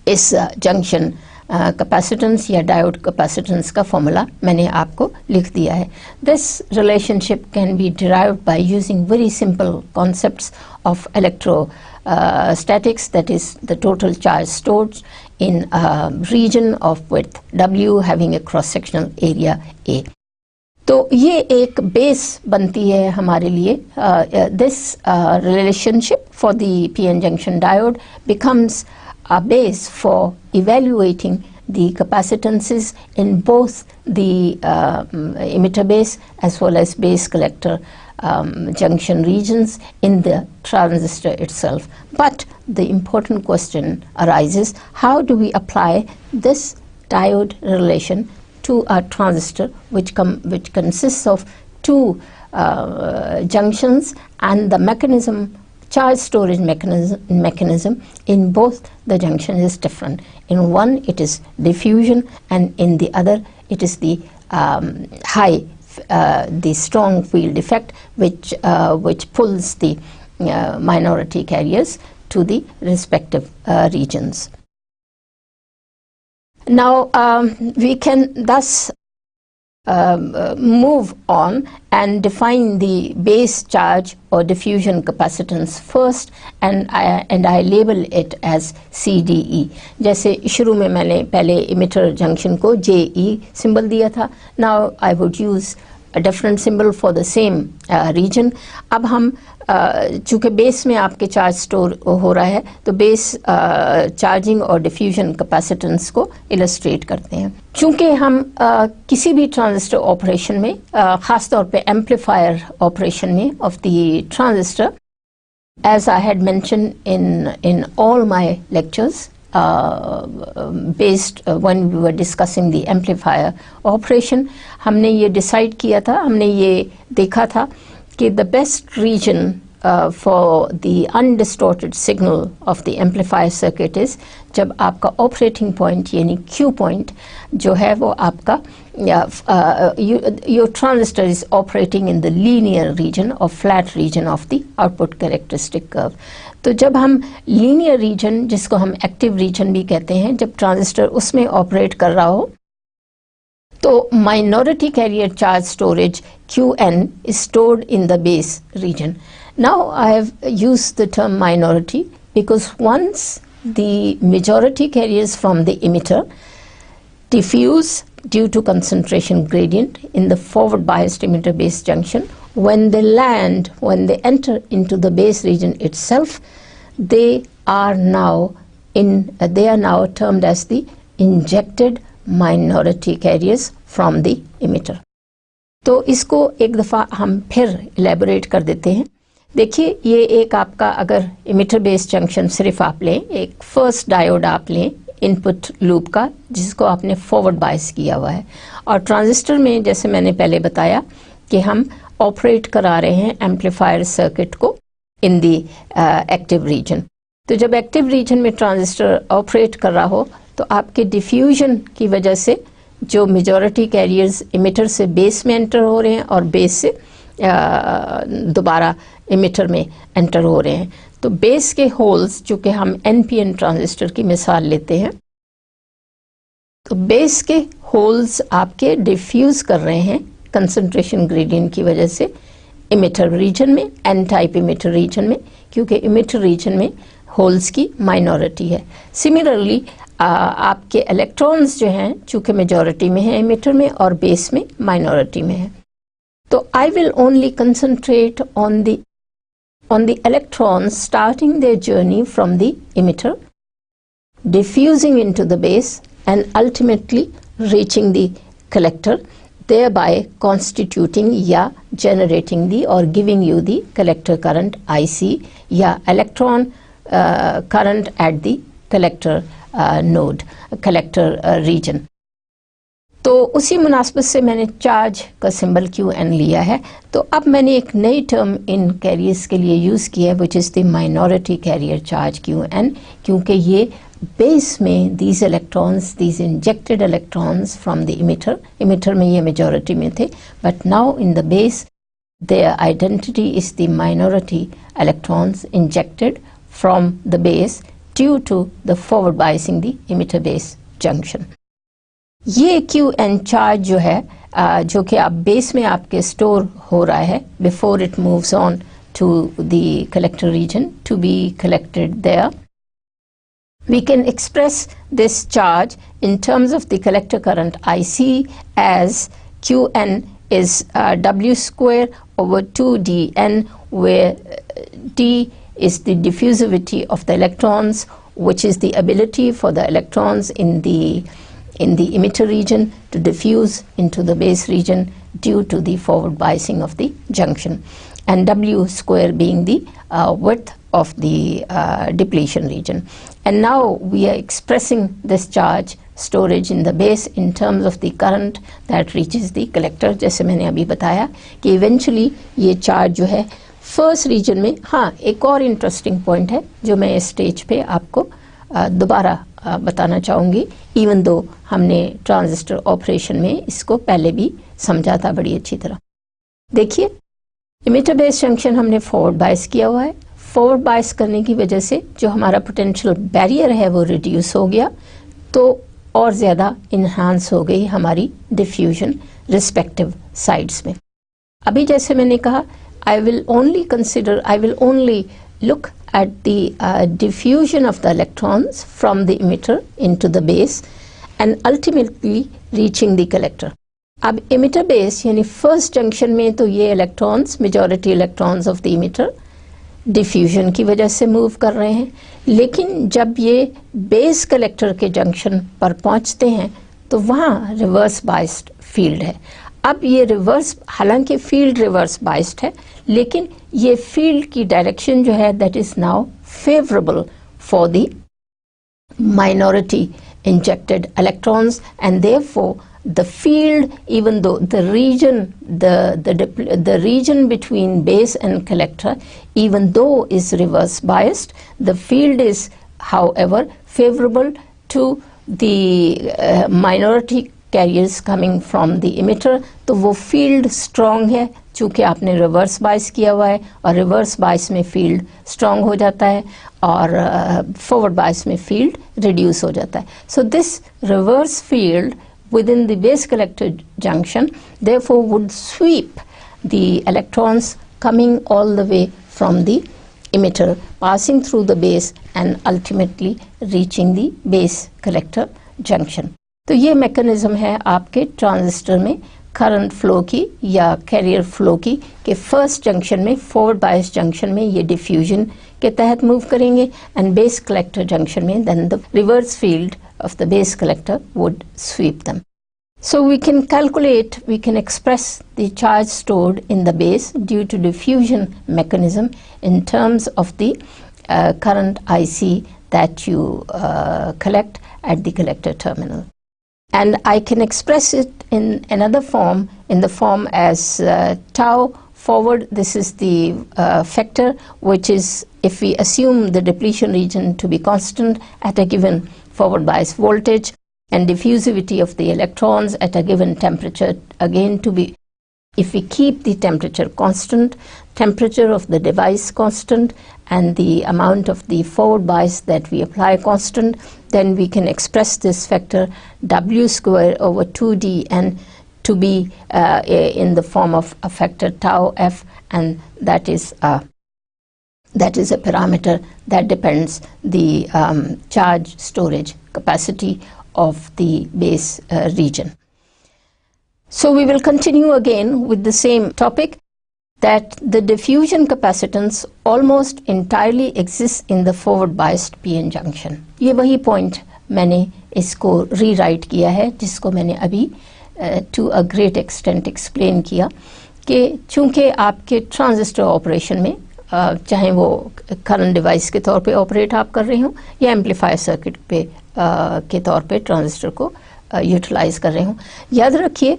इस जंक्शन कैपेसिटेंस या डायोड कैपेसिटेंस का फॉर्मूला मैंने आपको लिख दिया है. This relationship can be derived by using very simple concepts of electrostatics, that is the total charge stored in a region of width W having a cross-sectional area A. तो ये एक base बनती है हमारे लिए. This relationship for the PN junction diode becomes a base for evaluating the capacitances in both the emitter base as well as base collector junction regions in the transistor itself. But the important question arises, how do we apply this diode relation to a transistor which consists of two junctions, and the mechanism charge storage mechanism in both the junction is different. In one it is diffusion, and in the other it is the the strong field effect which pulls the minority carriers to the respective regions. Now we can thus move on and define the base charge or diffusion capacitance first, and I label it as CDE. जैसे शुरू में मैंने पहले emitter junction को JE symbol दिया था. Now I would use a different symbol for the same region. अब हम चूँकि बेस में आपके चार्ज स्टोर हो रहा है, तो बेस चार्जिंग और डिफ्यूजन कैपेसिटेंस को इलस्ट्रेट करते हैं. चूँकि हम किसी भी ट्रांजिस्टर ऑपरेशन में, ख़ास तौर पे एम्पलीफायर ऑपरेशन में of the transistor, as I had mentioned in all my lectures, based when we were discussing the amplifier operation, हमने ये decide किया था, हमने ये देखा था कि the best region for the undistorted signal of the amplifier circuit is जब आपका operating point यानी Q point जो है वो आपका your transistor is operating in the linear region or flat region of the output characteristic curve. तो जब हम linear region, जिसको हम active region भी कहते हैं, जब ट्रांजिस्टर उसमें ऑपरेट कर रहा हो, तो minority carrier charge storage Qn is stored in the base region. Now I have used the term minority because once the majority carriers from the emitter diffuse due to concentration gradient in the forward biased emitter base junction, when they enter into the base region itself, they are now termed as the injected minority carriers from the emitter. तो इसको एक दफ़ा हम फिर elaborate कर देते हैं. देखिए, ये एक आपका अगर emitter base junction सिर्फ आप लें, एक first diode आप लें इनपुट लूप का, जिसको आपने फॉरवर्ड बायस किया हुआ है, और ट्रांजिस्टर में जैसे मैंने पहले बताया कि हम ऑपरेट करा रहे हैं एम्पलीफायर सर्किट को इन दी एक्टिव रीजन. तो जब एक्टिव रीजन में ट्रांजिस्टर ऑपरेट कर रहा हो, तो आपके डिफ्यूजन की वजह से जो मेजॉरिटी कैरियर्स इमिटर से बेस में एंटर हो रहे हैं और बेस से दोबारा इमिटर में एंटर हो रहे हैं, तो बेस के होल्स, चूँकि हम NPN ट्रांजिस्टर की मिसाल लेते हैं, तो बेस के होल्स आपके डिफ्यूज कर रहे हैं कंसंट्रेशन ग्रेडियंट की वजह से इमिटर रीजन में, N टाइप इमिटर रीजन में, क्योंकि इमिटर रीजन में होल्स की माइनॉरिटी है. सिमिलरली आपके इलेक्ट्रॉन्स जो हैं, चूँकि मेजॉरिटी में है इमिटर में और बेस में माइनॉरिटी में है, तो I will only concentrate on the electrons starting their journey from the emitter, diffusing into the base and ultimately reaching the collector, thereby constituting या generating the or giving you the collector current IC या electron current at the collector node, collector region. तो उसी मुनासबत से मैंने charge का symbol Qn लिया है. तो अब मैंने एक नई टर्म इन कैरियर्स के लिए यूज़ किया है, which is the minority carrier charge Qn, क्योंकि ये बेस में these electrons, these injected electrons from the emitter में ये मेजॉरिटी में थे, but now in the base their identity is the minority electrons injected from the base due to the forward biasing the emitter base junction. ये Qn charge जो है, जो कि आप बेस में आपके स्टोर हो रहा है before it moves on to the collector region to be collected there, we can express this charge in terms of the collector current IC as Qn is W square over 2dN, where D is the diffusivity of the electrons, which is the ability for the electrons in the emitter region to diffuse into the base region due to the forward biasing of the junction, and W square being the width of the depletion region. And now we are expressing this charge storage in the base in terms of the current that reaches the collector. जैसे मैंने अभी बताया कि eventually ये charge जो है first reason में हाँ एक और इंटरेस्टिंग पॉइंट है जो मैं इस स्टेज पे आपको दोबारा बताना चाहूँगी, इवन दो हमने ट्रांजिस्टर ऑपरेशन में इसको पहले भी समझा था बड़ी अच्छी तरह। देखिए, इमिटर बेस जंक्शन हमने फॉरवर्ड बायस किया हुआ है। फॉरवर्ड बायस करने की वजह से जो हमारा पोटेंशियल बैरियर है वो रिड्यूस हो गया, तो और ज़्यादा इन्हांस हो गई हमारी डिफ्यूजन रिस्पेक्टिव साइड्स में। अभी जैसे मैंने कहा, I will only look at the diffusion of the electrons from the emitter into the base and ultimately reaching the collector. अब emitter base यानी first junction में तो ये electrons, majority electrons of the emitter diffusion की वजह से move कर रहे हैं, लेकिन जब ये base collector के junction पर पहुंचते हैं तो वहाँ reverse biased field है। अब ये रिवर्स, हालांकि फील्ड रिवर्स बाइस्ड है, लेकिन ये फील्ड की डायरेक्शन जो है that is now favourable for the minority injected electrons, and therefore the field, even though the region between base and collector, even though is reverse biased, the field is however favorable to the minority carriers coming from the emitter. तो वो field strong है, चूँकि आपने reverse bias किया हुआ है, और reverse bias में फील्ड स्ट्रॉन्ग हो जाता है और फॉरवर्ड बाइस में फील्ड रिड्यूस हो जाता है। So this reverse field within the base collector junction therefore would sweep the electrons coming all the way from the emitter, passing through the base and ultimately reaching the base collector junction. तो ये mechanism है आपके transistor में current flow की या career flow की, कि first junction में, फॉरवर्ड बायस जंक्शन में ये डिफ्यूजन के तहत मूव करेंगे, एंड बेस कलेक्टर जंक्शन में then the reverse field of the base collector would sweep them. So we can calculate, we can express the charge stored in the base due to diffusion mechanism in terms of the current IC that you collect at the collector terminal. And I can express it in another form, in the form as tau forward. This is the factor, which is, if we assume the depletion region to be constant at a given forward bias voltage and diffusivity of the electrons at a given temperature, again to be, if we keep the temperature constant, temperature of the device constant, and the amount of the forward bias that we apply constant, then we can express this factor W square over 2D and to be in the form of a factor tau f, and that is a parameter that depends the charge storage capacity of the base region. So we will continue again with the same topic, that the diffusion capacitance almost entirely exists in the forward biased PN junction. ये वही point मैंने इसको rewrite किया है, जिसको मैंने अभी to a great extent explain किया, कि चूँकि आपके ट्रांजिस्टर ऑपरेशन में चाहे वो करंट डिवाइस के तौर पे ऑपरेट आप कर रहे हो या एम्पलीफायर सर्किट पे के तौर पे ट्रांजिस्टर को यूटिलाइज कर रहे हो, याद रखिए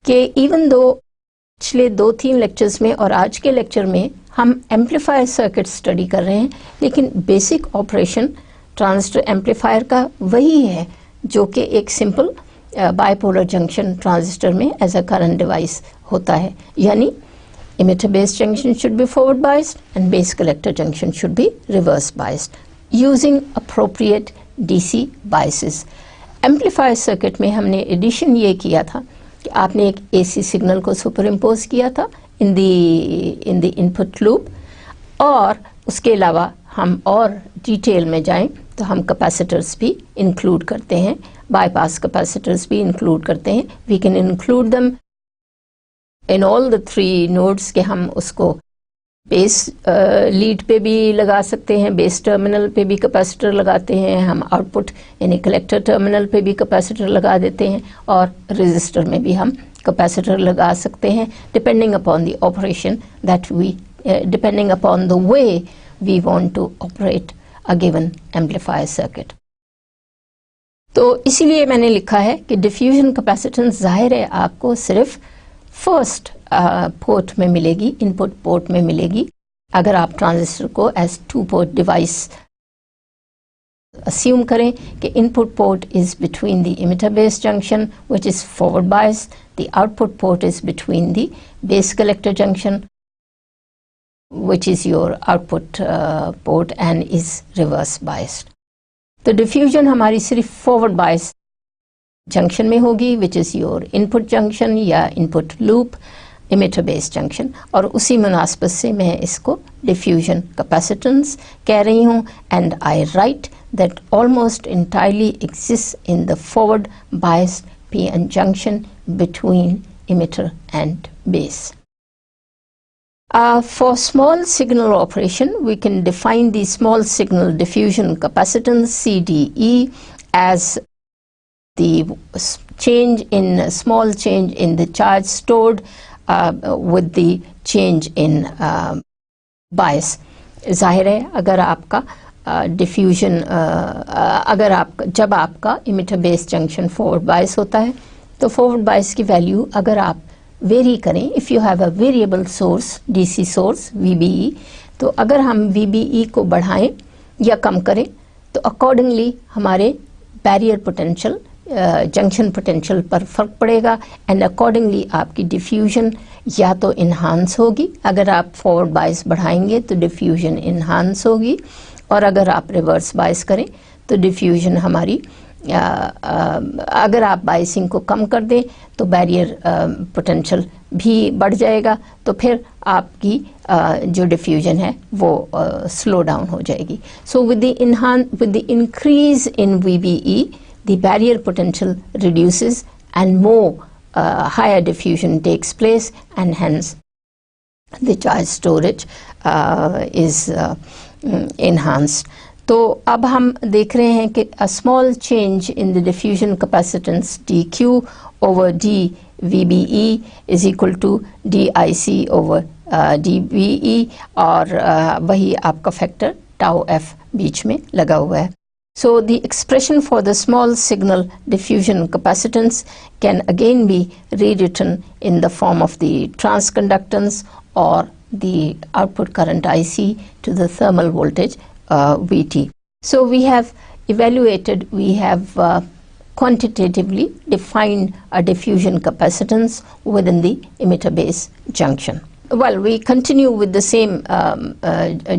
कि इवन दो पिछले 2-3 लेक्चर्स में और आज के लेक्चर में हम एम्पलीफायर सर्किट स्टडी कर रहे हैं, लेकिन बेसिक ऑपरेशन ट्रांजिस्टर एम्पलीफायर का वही है जो कि एक सिंपल बाइपोलर जंक्शन ट्रांजिस्टर में एज अ करंट डिवाइस होता है, यानी emitter base junction should be forward biased and base collector junction should be reverse biased using appropriate DC biases. Amplifier circuit में हमने addition ये किया था कि आपने एक AC सिग्नल को superimpose किया था in the input loop, और उसके अलावा हम और डिटेल में जाएं तो हम कैपेसिटर्स भी इंक्लूड करते हैं, बाईपास कैपेसिटर्स भी इंक्लूड करते हैं. We can include them in all the 3 nodes के हम उसको बेस लीड पे भी लगा सकते हैं, बेस टर्मिनल पे भी कैपेसिटर लगाते हैं, हम आउटपुट यानी कलेक्टर टर्मिनल पे भी कैपेसिटर लगा देते हैं, और रेजिस्टर में भी हम कैपेसिटर लगा सकते हैं, depending upon the operation that we depending upon the way we want to operate a given amplifier circuit. तो इसीलिए मैंने लिखा है कि डिफ्यूजन कैपेसिटेंस जाहिर है आपको सिर्फ फर्स्ट पोर्ट में मिलेगी, इनपुट पोर्ट में मिलेगी, अगर आप ट्रांजिस्टर को एज 2 पोर्ट डिवाइस assume करें कि input port is between the emitter base junction which is forward bias, the output port is between the base collector junction which is your output port and is reverse biased. तो diffusion हमारी सिर्फ forward bias junction में होगी which is your input junction या input loop emitter base junction, और उसी मुनासबत से मैं इसको diffusion capacitance कह रही हूँ, and I write that almost entirely exists in the forward biased PN junction between emitter and base. For small signal operation, we can define the small signal diffusion capacitance CDE as the small change in the charge stored with the change in bias. जाहिर है अगर आपका diffusion जब आपका emitter base junction forward बायस होता है तो forward bias की वैल्यू अगर आप वेरी करें, if you have a variable source DC source VBE, तो अगर हम VBE को बढ़ाएं या कम करें तो अकॉर्डिंगली हमारे बैरियर पोटेंशियल जंक्शन पोटेंशियल पर फ़र्क पड़ेगा, एंड अकॉर्डिंगली आपकी डिफ्यूजन या तो इन्हांस होगी, अगर आप फॉरवर्ड बायस बढ़ाएंगे तो डिफ्यूजन इन्हांस होगी, और अगर आप रिवर्स बायस करें तो डिफ्यूजन हमारी अगर आप बायसिंग को कम कर दें तो बैरियर पोटेंशियल भी बढ़ जाएगा, तो फिर आपकी जो डिफ्यूजन है वो स्लो डाउन हो जाएगी. So with the increase in VBE the barrier potential reduces and more higher diffusion takes place, and hence the charge storage is enhanced. तो अब हम देख रहे हैं कि a small change in the diffusion capacitance dQ over d VBE is equal to DIC over dBE, और वही आपका फैक्टर tau f बीच में लगा हुआ है. So the expression for the small signal diffusion capacitance can again be rewritten in the form of the transconductance or the output current IC to the thermal voltage VT. So we have evaluated, we have quantitatively defined a diffusion capacitance within the emitter base junction. Well, we continue with the same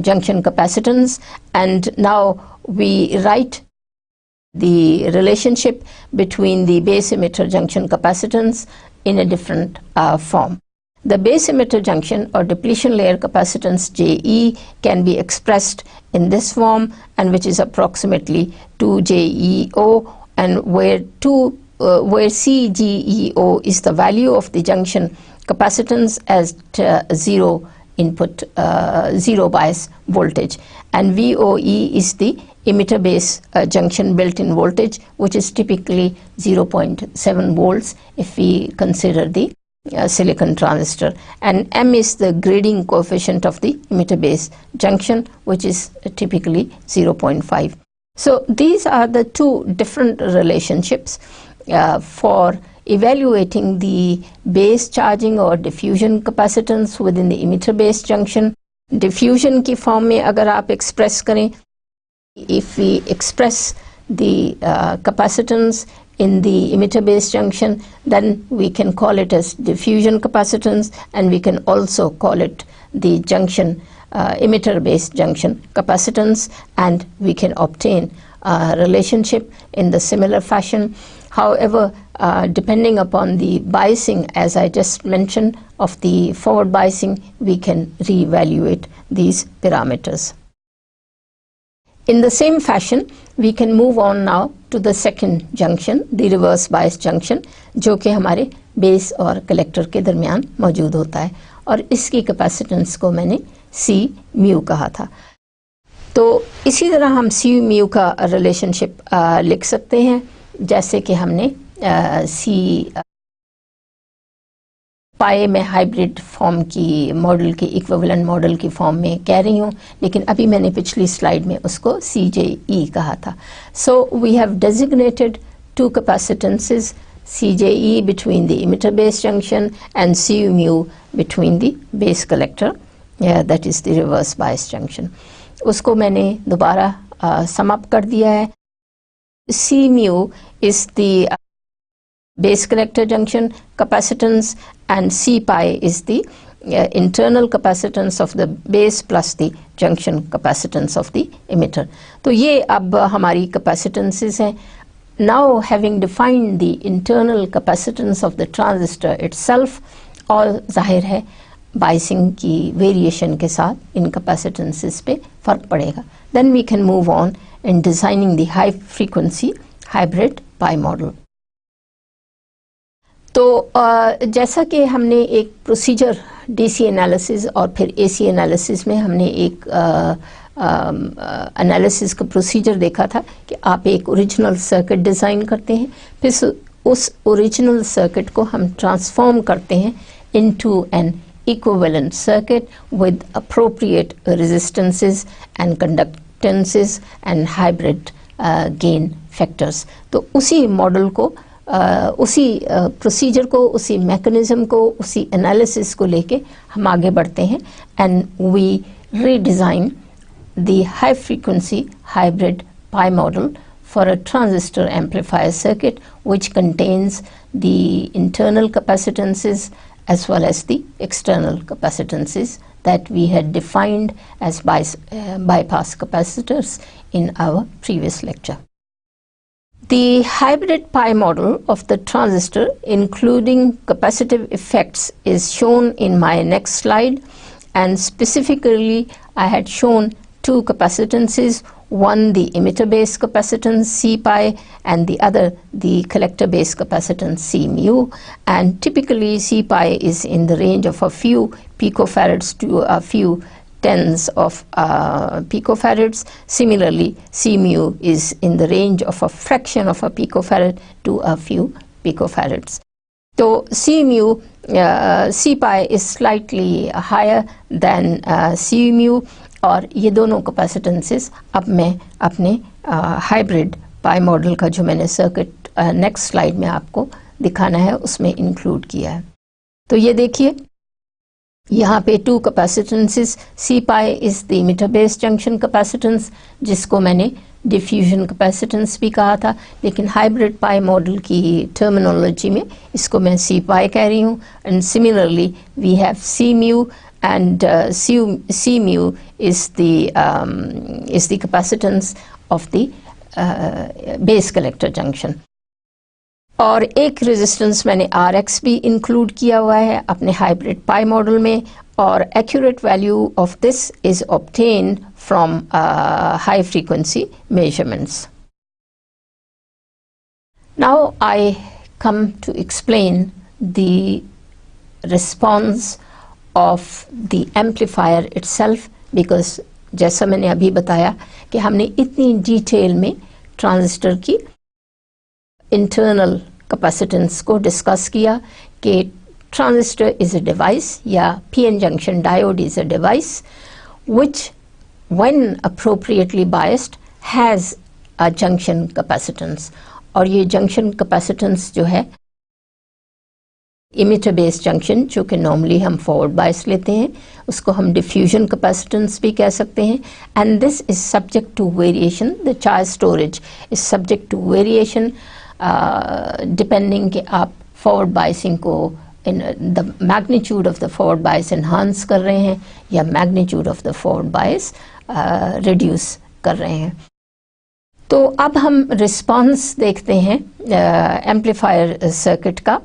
junction capacitance, and now we write the relationship between the base emitter junction capacitance in a different form. The base emitter junction or depletion layer capacitance JE can be expressed in this form, and which is approximately 2JEO, and where CGEO is the value of the junction capacitance as zero input, zero bias voltage, and VOE is the emitter base junction built-in voltage, which is typically 0.7 volts if we consider the silicon transistor, and M is the grading coefficient of the emitter base junction, which is typically 0.5. So these are the two different relationships for evaluating the base charging or diffusion capacitance within the emitter base junction. Diffusion की form में अगर आप express करें, if we express the capacitance in the emitter base junction, then we can call it as diffusion capacitance, and we can also call it the junction emitter base junction capacitance, and we can obtain a relationship in the similar fashion. However, depending upon the biasing, as I just mentioned, of the forward biasing, we can reevaluate these parameters. In the same fashion, we can move on now to the second junction, the reverse bias junction, जो कि हमारे base और collector के दरमियान मौजूद होता है, और इसकी कैपेसिटेंस को मैंने C म्यू कहा था. तो इसी तरह हम C म्यू का रिलेशनशिप लिख सकते हैं, जैसे कि हमने C पाए में हाइब्रिड फॉर्म की मॉडल की इक्विवेलेंट मॉडल की फॉर्म में कह रही हूँ, लेकिन अभी मैंने पिछली स्लाइड में उसको CJE कहा था. So we have designated two capacitances CJE between the emitter base junction and Cu mu between the base collector, that is the reverse bias junction. उसको मैंने दोबारा sum up कर दिया है. C mu is the base collector junction capacitance and C pi is the internal capacitance of the base plus the junction capacitance of the emitter. तो ये अब हमारी capacitances हैं. Now having defined the internal capacitance of the transistor itself, और जाहिर है biasing की variation के साथ इन कैपेसिटेंसेस पे फ़र्क पड़ेगा. Then we can move on in designing the high frequency hybrid pi model. तो जैसा कि हमने एक प्रोसीजर डीसी एनालिसिस और फिर एसी एनालिसिस में हमने एक एनालिसिस का प्रोसीजर देखा था कि आप एक ओरिजिनल सर्किट डिज़ाइन करते हैं, फिर उस ओरिजिनल सर्किट को हम ट्रांसफॉर्म करते हैं into an equivalent circuit with appropriate resistances and conductances and hybrid gain factors. तो उसी मॉडल को उसी प्रोसीजर को, उसी मैकेनिज्म को, उसी एनालिसिस को लेके हम आगे बढ़ते हैं and we redesign the high frequency hybrid pi model for a transistor amplifier circuit which contains the internal capacitances as well as the external capacitances that we had defined as bypass capacitors in our previous lecture. The hybrid pi model of the transistor, including capacitive effects, is shown in my next slide, and specifically I had shown two capacitances, one the emitter base capacitance C pi and the other the collector base capacitance C mu, and typically C pi is in the range of a few picofarads to a few tens of picofarads. Similarly, C mu is in the range of a fraction of a picofarad to a few picofarads. So C mu, C pi is slightly higher than C mu, और ये दोनों कैपेसिटेंसेस अब मैं अपने hybrid pi model का जो मैंने circuit next slide में आपको दिखाना है उसमें इंक्लूड किया है. तो ये देखिए यहाँ पे two capacitances, C pi is the emitter base junction capacitance जिसको मैंने डिफ्यूजन कैपेसिटेंस भी कहा था, लेकिन हाइब्रिड पाई मॉडल की टर्मिनोलॉजी में इसको मैं सी पाई कह रही हूँ. And similarly we have C mu and C mu is the capacitance of the base collector junction. और एक रेजिस्टेंस मैंने RX भी इंक्लूड किया हुआ है अपने हाइब्रिड पाई मॉडल में, और accurate value of this is obtained from high frequency measurements. Now I come to explain the response of the amplifier itself, because जैसा मैंने अभी बताया कि हमने इतनी डिटेल में ट्रांजिस्टर की इंटरनल कैपेसिटेंस को डिस्कस किया कि ट्रांजिस्टर इज़ अ डिवाइस या PN junction diode is a device which when appropriately biased has a junction capacitance, और ये जंक्शन कैपेसिटेंस जो है इमिटर बेस जंक्शन जो कि नॉर्मली हम फॉरवर्ड बायस लेते हैं उसको हम डिफ्यूजन कैपेसिटेंस भी कह सकते हैं. And this is subject to variation, the charge storage is subject to variation depending कि आप फॉरवर्ड बायसिंग को in the magnitude of the forward bias enhance कर रहे हैं या magnitude of the forward bias reduce कर रहे हैं. तो अब हम रिस्पॉन्स देखते हैं एम्पलीफायर सर्किट का.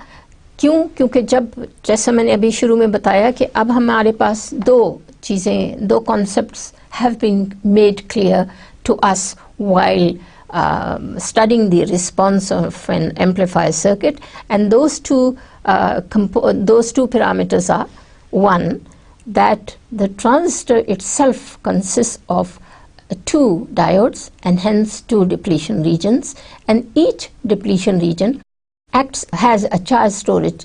क्यों? क्योंकि जैसा मैंने अभी शुरू में बताया कि अब हमारे पास दो चीज़ें, दो concepts have been made clear to us while studying the response of an amplifier circuit, and those two parameters are: one, that the transistor itself consists of two diodes and hence two depletion regions, and each depletion region has a charge storage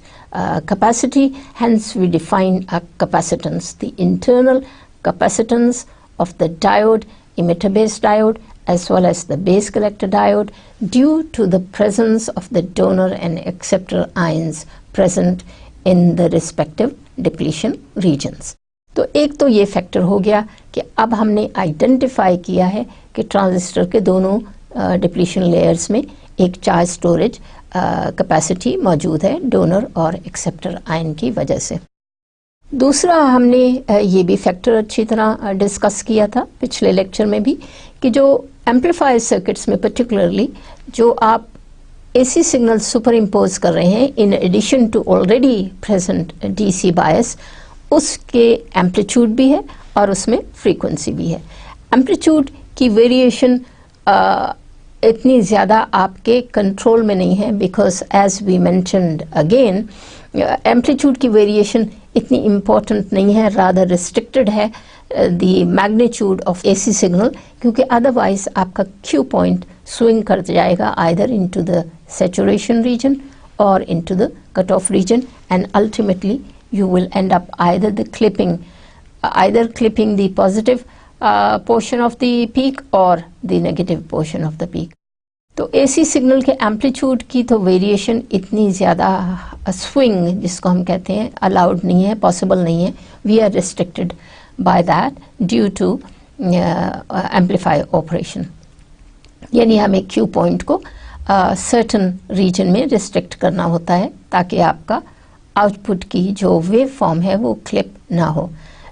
capacity, hence we define a capacitance, the internal capacitance of the diode, emitter based diode, as well as the base collector diode due to the presence of the donor and acceptor ions present in the respective depletion regions. तो एक तो ये factor हो गया कि अब हमने identify किया है कि ट्रांजिस्टर के दोनों डिप्लीशन लेयर्स में एक चार्ज स्टोरेज कैपेसिटी मौजूद है डोनर और एक्सेप्टर आयन की वजह से। दूसरा हमने ये भी फैक्टर अच्छी तरह डिस्कस किया था पिछले लेक्चर में भी कि जो एम्पलीफायर सर्किट्स में पर्टिकुलरली जो आप एसी सिग्नल सुपर इम्पोज कर रहे हैं in addition to already present DC bias, उसके एम्पलीट्यूड भी है और उसमें फ्रीक्वेंसी भी है। एम्पलीट्यूड की वेरिएशन इतनी ज़्यादा आपके कंट्रोल में नहीं है because as we mentioned again amplitude की वेरिएशन इतनी इम्पॉर्टेंट नहीं है, रादर रिस्ट्रिक्टेड है the magnitude of AC signal, क्योंकि अदरवाइज आपका क्यू पॉइंट स्विंग कर जाएगा either into the saturation region और into the cut off region and ultimately you will end up either clipping the positive portion of the peak or the negative portion of the peak. तो AC signal के amplitude की तो variation इतनी ज़्यादा swing जिसको हम कहते हैं अलाउड नहीं है, पॉसिबल नहीं है। We are restricted by that due to amplifier operation, यानी हमें क्यू पॉइंट को सर्टन रीजन में रिस्ट्रिक्ट करना होता है ताकि आपका आउटपुट की जो वेव फॉर्म है वो क्लिप ना हो।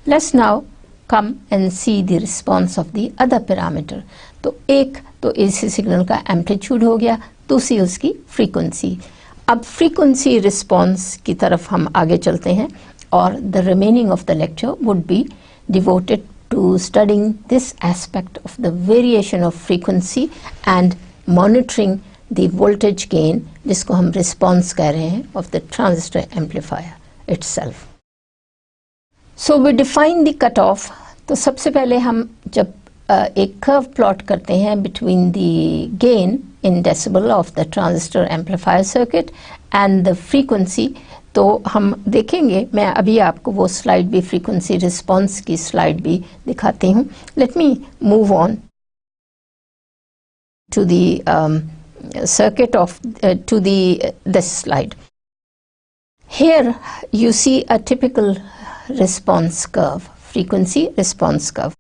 Let's now come and see the response of the other parameter. तो एक तो एसी सिग्नल का एम्पलीट्यूड हो गया, दूसरी उसकी फ्रीक्वेंसी। अब फ्रीक्वेंसी रिस्पॉन्स की तरफ हम आगे चलते हैं और the remaining of the lecture would be devoted to studying this aspect of the variation of frequency and monitoring the voltage gain जिसको हम response कह रहे हैं of the transistor amplifier itself. So we define the cutoff. तो सबसे पहले हम जब एक curve plot करते हैं between the gain in decibel of the transistor amplifier circuit and the frequency, तो हम देखेंगे, मैं अभी आपको वो स्लाइड भी frequency response की स्लाइड भी दिखाती हूँ. Let me move on to the circuit of to this slide. Here you see a typical response curve, frequency response curve.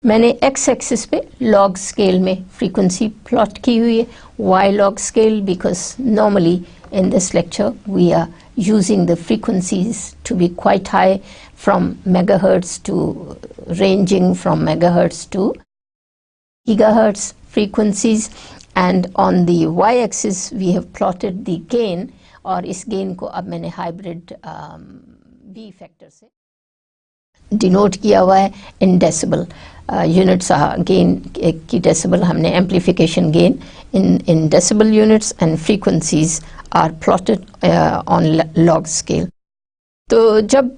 मैंने x axis पे log scale में frequency plot की हुई है, y log scale because normally in this lecture we are using the frequencies to be quite high from megahertz to ranging from megahertz to gigahertz frequencies. And on the y-axis we have plotted the gain, और इस gain को अब मैंने hybrid B factor से denote किया हुआ है in decibel units. Gain की decibel हमने amplification gain in decibel units and frequencies are plotted on log scale. तो जब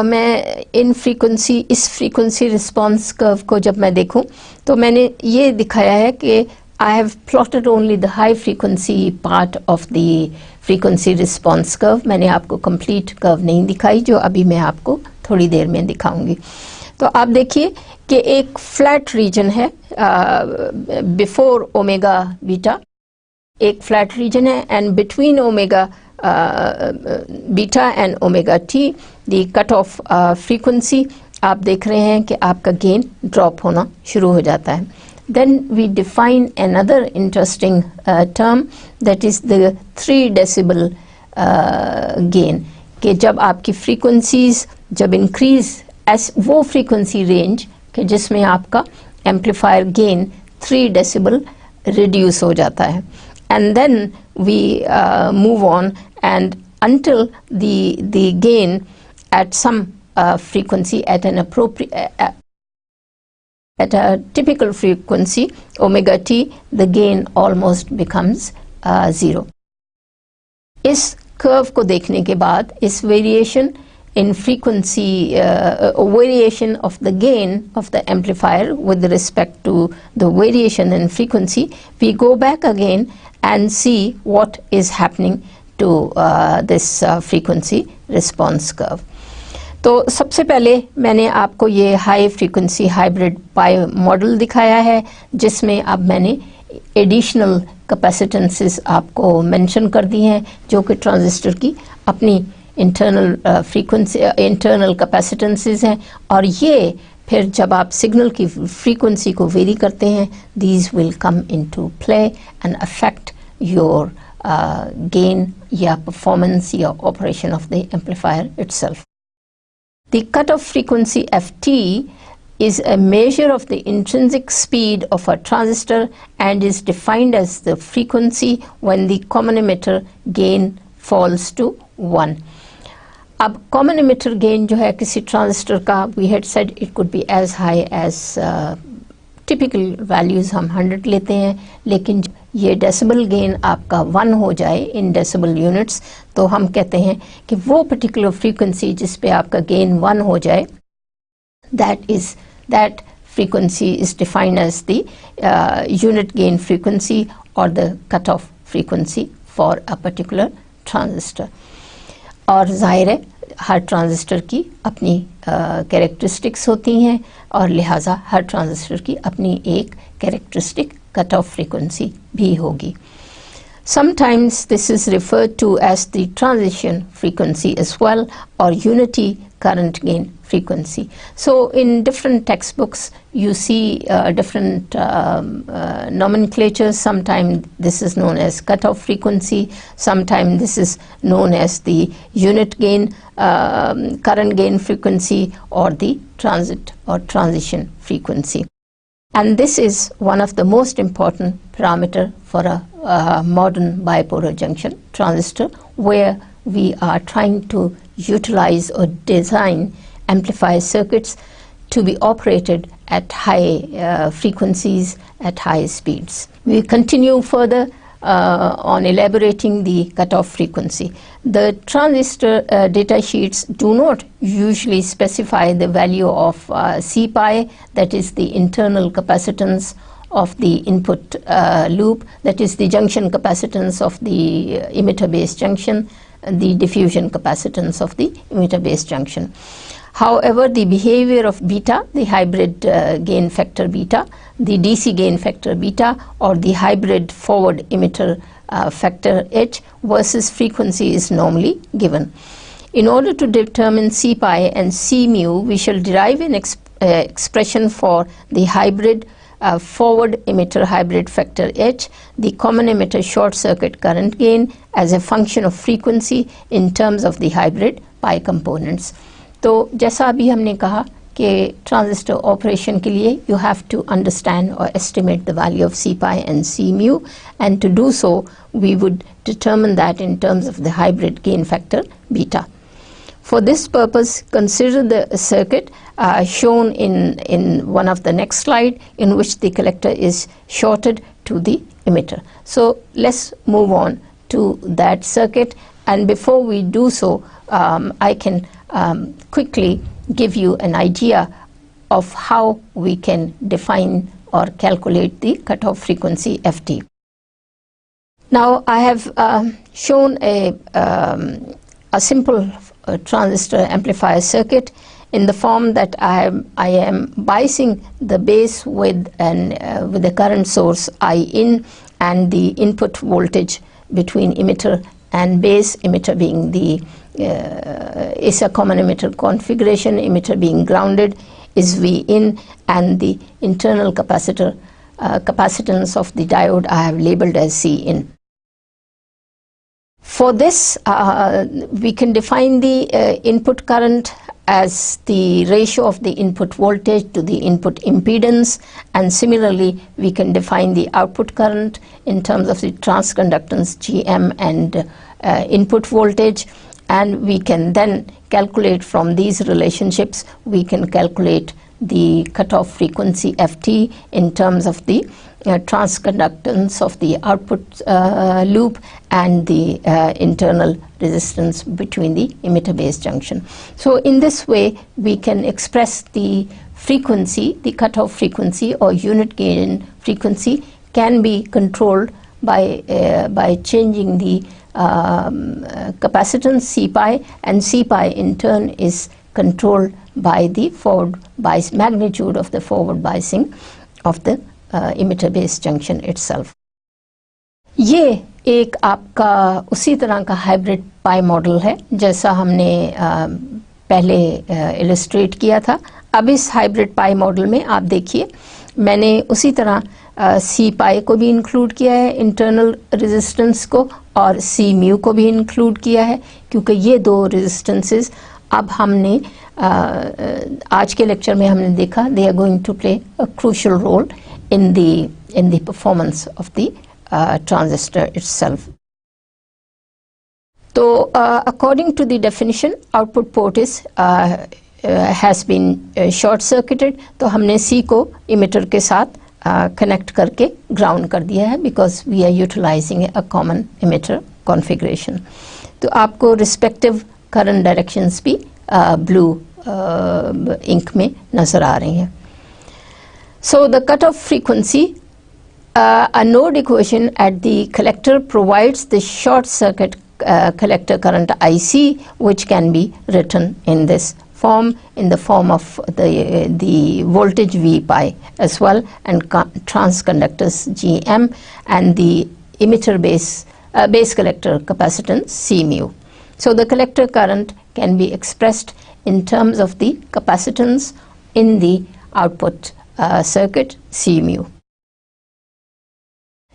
मैं इन फ्रीक्वेंसी इस फ्रीक्वेंसी रिस्पॉन्स कर्व को जब मैं देखूं तो मैंने ये दिखाया है कि I have plotted only the high frequency part of the frequency response curve. मैंने आपको complete curve नहीं दिखाई जो अभी मैं आपको थोड़ी देर में दिखाऊंगी। तो आप देखिए कि एक flat region है before omega beta, एक flat region है and between omega beta and omega t the cutoff frequency आप देख रहे हैं कि आपका gain drop होना शुरू हो जाता है। Then we define another interesting term, that is the 3 decibel gain, कि जब आपकी frequencies जब increase as वो frequency range कि जिसमें आपका amplifier gain 3 decibel reduce हो जाता है, and then we move on and until the gain at some frequency at an appropriate at a typical frequency omega t, the gain almost becomes 0. इस curve को देखने के बाद इस variation in frequency variation of the gain of the amplifier with respect to the variation in frequency, we go back again and see what is happening to this frequency response curve. तो सबसे पहले मैंने आपको ये high frequency hybrid pi model दिखाया है, जिसमें अब मैंने एडिशनल कैपेसिटेंसेस आपको मेंशन कर दी हैं, जो कि ट्रांजिस्टर की अपनी इंटरनल फ्रीक्वेंसी इंटरनल कैपेसिटेंसेस हैं। और ये फिर जब आप सिग्नल की फ्रीक्वेंसी को वेरी करते हैं, these will come into play and affect your gain या परफॉर्मेंस या operation of the amplifier itself. The cutoff frequency ft is a measure of the intrinsic speed of a transistor and is defined as the frequency when the common emitter gain falls to 1. अब common emitter gain जो है किसी transistor का, we had said it could be as high as typical values हम 100 लेते हैं, लेकिन ये डेसिबल गेन आपका 1 हो जाए इन डेसिबल यूनिट्स, तो हम कहते हैं कि वो पर्टिकुलर फ्रीक्वेंसी जिस पे आपका गेन 1 हो जाए, that frequency is defined as the unit gain frequency or the cutoff frequency for a particular transistor. और जाहिर है हर ट्रांजिस्टर की अपनी कैरेक्टरिस्टिक्स होती हैं, और लिहाजा हर ट्रांजिस्टर की अपनी एक कैरेक्टरिस्टिक कट ऑफ फ्रीक्वेंसी भी होगी. Sometimes this is referred to as the transition frequency as well, or unity current gain frequency. So in different textbooks you see different nomenclatures. Sometimes this is known as cutoff frequency, sometimes this is known as the unit gain current gain frequency, or the transit or transition frequency. And this is one of the most important parameter for a modern bipolar junction transistor, where we are trying to utilize or design amplifier circuits to be operated at high frequencies, at high speeds. We continue further on elaborating the cutoff frequency. The transistor data sheets do not usually specify the value of C pi, that is the internal capacitance of the input loop, that is the junction capacitance of the emitter-based junction, the diffusion capacitance of the emitter-based junction. However, the behavior of beta, the hybrid gain factor beta, the DC gain factor beta, or the hybrid forward emitter factor H versus frequency is normally given. In order to determine C pi and C mu, we shall derive an expression for the hybrid forward emitter hybrid factor H, the common emitter short circuit current gain as a function of frequency in terms of the hybrid pi components. तो जैसा अभी हमने कहा कि transistor operation के लिए you have to understand or estimate the value of C pi and C mu, and to do so we would determine that in terms of the hybrid gain factor beta. For this purpose, consider the circuit shown in one of the next slide, in which the collector is shorted to the emitter. So let's move on to that circuit, and before we do so, I can quickly give you an idea of how we can define or calculate the cutoff frequency ft. Now I have shown a simple transistor amplifier circuit in the form that I am biasing the base with a current source I in, and the input voltage between emitter and base, emitter being the is a common emitter configuration, emitter being grounded is V in, and the internal capacitor capacitance of the diode I have labeled as C in. For this we can define the input current as the ratio of the input voltage to the input impedance, and similarly we can define the output current in terms of the transconductance Gm and input voltage, and we can then calculate from these relationships, we can calculate the cutoff frequency ft in terms of the transconductance of the output loop and the internal resistance between the emitter base junction. So in this way we can express the frequency, the cutoff frequency or unit gain frequency can be controlled by changing the capacitance C pi, and C pi in turn is controlled by the forward bias, magnitude of the forward biasing of the emitter base junction itself. ये एक आपका उसी तरह का hybrid pi model है जैसा हमने पहले इलस्ट्रेट किया था. अब इस हाइब्रिड पाई मॉडल में आप देखिए मैंने उसी तरह सी पाई को भी इंक्लूड किया है, इंटरनल रेजिस्टेंस को, और सी म्यू को भी इंक्लूड किया है, क्योंकि ये दो रेजिस्टेंसेस अब हमने आज के लेक्चर में हमने देखा they are going to play a crucial role in the performance of the transistor itself. तो according to the definition output port is has been short circuited. तो हमने सी को इमिटर के साथ कनेक्ट करके ग्राउंड कर दिया है because we are utilizing a common emitter configuration. तो आपको रिस्पेक्टिव करंट डायरेक्शंस भी ब्लू इंक में नज़र आ रही हैं. So the cut off frequency, a node equation at the collector provides the short circuit collector current IC, which can be written in this form, in the form of the voltage V pi as well, and transconductors Gm, and the emitter base collector capacitance C mu. So the collector current can be expressed in terms of the capacitance in the output circuit C mu.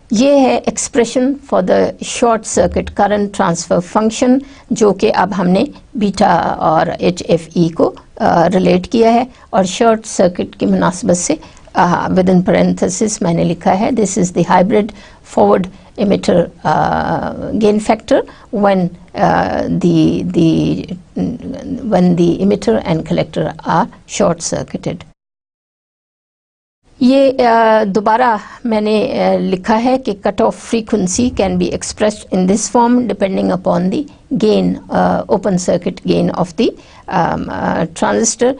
ये है expression for the short circuit current transfer function, जो कि अब हमने beta और HFE को relate किया है, और शॉर्ट सर्किट की मुनासबत से विद इन पैरेंथेसिस मैंने लिखा है this is the hybrid forward emitter gain factor when the emitter and collector are short circuited. ये दोबारा मैंने लिखा है कि cut off frequency can be expressed in this form depending upon the gain, open circuit gain of the transistor.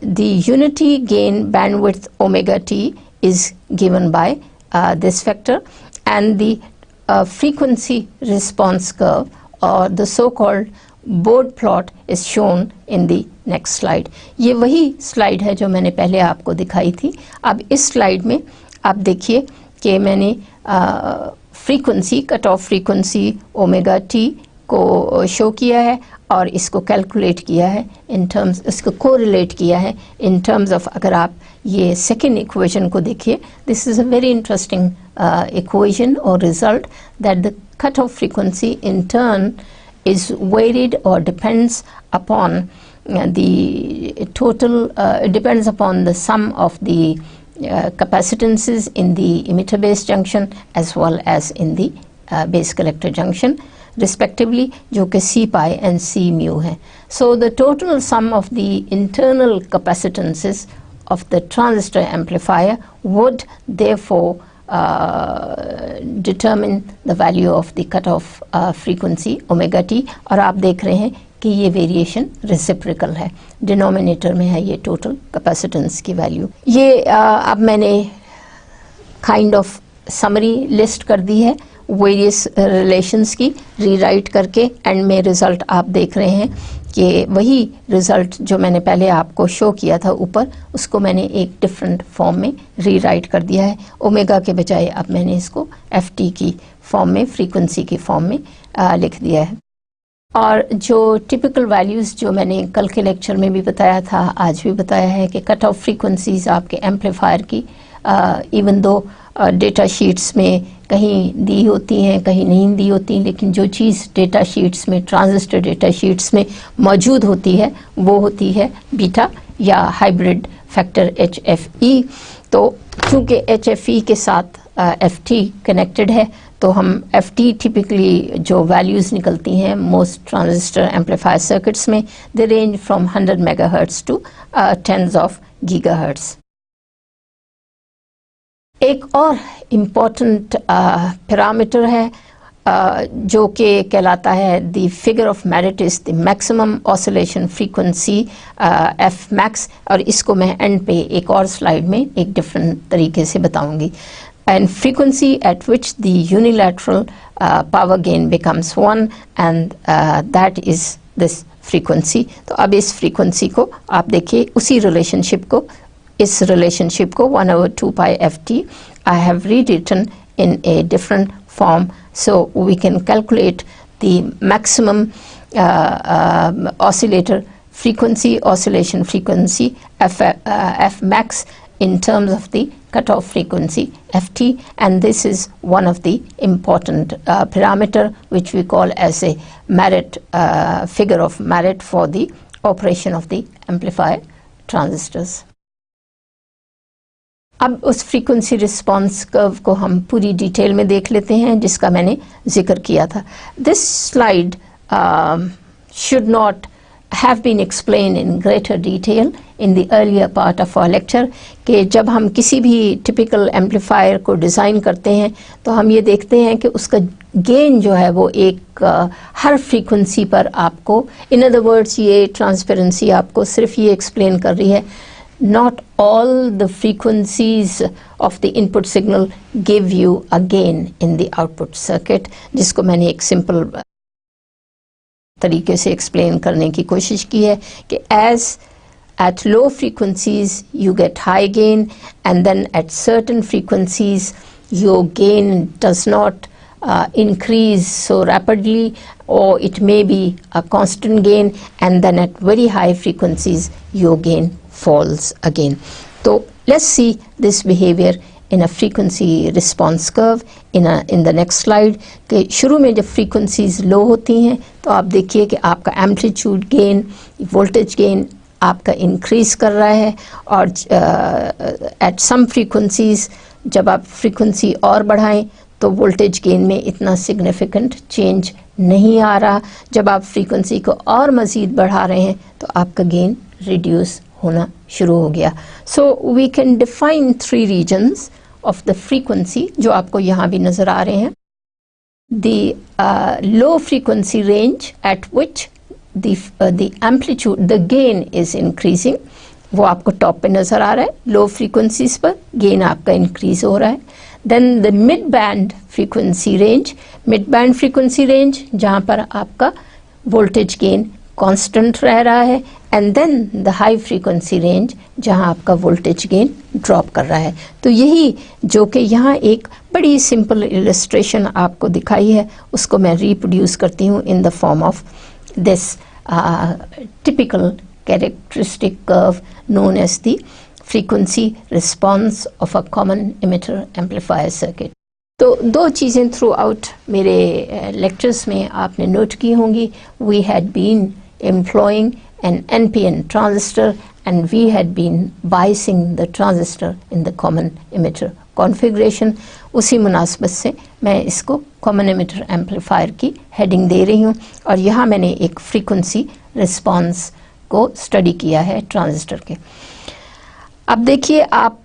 The unity gain bandwidth omega T is given by this factor, and the frequency response curve or the so-called board plot is shown in the next slide. ये वही slide है जो मैंने पहले आपको दिखाई थी. अब इस स्लाइड में आप देखिए कि मैंने frequency, cut off frequency omega T को शो किया है और इसको कैलकुलेट किया है इन टर्म्स, इसको कोरिलेट किया है इन टर्म्स ऑफ, अगर आप ये सेकेंड इक्वेशन को देखिए, this is a very interesting equation और result that the cut off frequency in turn is varied or depends upon the total, depends upon the sum of the capacitances in the emitter base junction as well as in the base collector junction respectively, जो कि C pi and C mu है. So the total sum of the internal capacitances of the transistor amplifier would therefore determine the value of the cutoff frequency omega t. और आप देख रहे हैं कि ये वेरिएशन रेसिप्रोकल है, डिनोमिनेटर में है ये टोटल कैपेसिटेंस की वैल्यू. ये अब मैंने काइंड ऑफ समरी लिस्ट कर दी है वेरियस रिलेशंस की रीराइट करके, एंड में रिज़ल्ट आप देख रहे हैं कि वही रिज़ल्ट जो मैंने पहले आपको शो किया था ऊपर, उसको मैंने एक डिफरेंट फॉर्म में रीराइट कर दिया है. ओमेगा के बजाय अब मैंने इसको FT की फॉर्म में, फ्रीक्वेंसी की फॉर्म में लिख दिया है. और जो टिपिकल वैल्यूज़ जो मैंने कल के लेक्चर में भी बताया था, आज भी बताया है कि कट ऑफ फ्रीक्वेंसीज आपके एम्पलीफायर की इवन दो डेटा शीट्स में कहीं दी होती हैं कहीं नहीं दी होती, लेकिन जो चीज़ डेटा शीट्स में, ट्रांजिस्टर डेटा शीट्स में मौजूद होती है वो होती है बीटा या हाइब्रिड फैक्टर HFE. तो चूँकि HFE के साथ FT कनेक्टेड है, तो हम FT टिपिकली जो वैल्यूज़ निकलती हैं मोस्ट ट्रांजिस्टर एम्पलीफायर सर्किट्स में, they range from 100 megahertz to tens of gigahertz. एक और इम्पॉर्टेंट पैरामीटर है जो कि कहलाता है the figure of merit is the maximum oscillation frequency F max, और इसको मैं एंड पे एक और स्लाइड में एक डिफरेंट तरीके से बताऊंगी. And frequency eight which the unilateral power gain becomes 1, and that is this frequency. तो अब इस फ्रीक्वेंसी को आप देखिए, उसी रिलेशनशिप को, इस रिलेशनशिप को 1/2π/ft I have rewritten in a different form, so we can calculate the maximum oscillator frequency, oscillation frequency f max in terms of the cutoff frequency ft, and this is one of the important parameter which we call as a merit, figure of merit for the operation of the amplifier transistors. अब उस frequency response curve को हम पूरी detail में देख लेते हैं जिसका मैंने जिक्र किया था. This slide should not have been explained in greater detail in the earlier part of our lecture, कि जब हम किसी भी टिपिकल एम्पलीफायर को डिज़ाइन करते हैं तो हम ये देखते हैं कि उसका गेन जो है वो एक हर फ्रीक्वेंसी पर आपको, इन अदर वर्ड्स ये ट्रांसपेरेंसी आपको सिर्फ ये एक्सप्लेन कर रही है, not all the frequencies of the input signal give you a gain in the output circuit, जिसको मैंने एक सिंपल तरीके से एक्सप्लेन करने की कोशिश की है कि as at low frequencies you get high gain, and then at certain frequencies your gain does not increase so rapidly, or it may be a constant gain, and then at very high frequencies your gain falls again. So let's see this behavior in a frequency response curve in the next slide. कि शुरू में जब frequencies low होती हैं तो आप देखिए कि आपका amplitude gain, voltage gain आपका increase कर रहा है, और at some frequencies जब आप frequency और बढ़ाएं तो voltage gain में इतना significant change नहीं आ रहा. जब आप frequency को और मज़ीद बढ़ा रहे हैं तो आपका gain reduce होना शुरू हो गया. So we can define three regions of the frequency जो आपको यहाँ भी नज़र आ रहे हैं. The low frequency range at which the amplitude, the gain is increasing, वो आपको टॉप पे नज़र आ रहा है. लो frequencies पर gain आपका increase हो रहा है. Then the mid band frequency range, mid band frequency range जहाँ पर आपका voltage gain constant रह रहा है, and then the high frequency range जहाँ आपका voltage gain drop कर रहा है. तो यही जो कि यहाँ एक बड़ी simple illustration आपको दिखाई है उसको मैं reproduce करती हूँ in the form of this typical characteristic curve known as the frequency response of a common emitter amplifier circuit. तो दो चीज़ें थ्रू आउट मेरे लेक्चर्स में आपने नोट की होंगी. We had been employing an NPN transistor and we had been biasing the transistor in the common emitter configuration. उसी मुनासबत से मैं इसको common emitter amplifier की हेडिंग दे रही हूँ, और यहाँ मैंने एक frequency response को स्टडी किया है ट्रांजिस्टर के. अब देखिए आप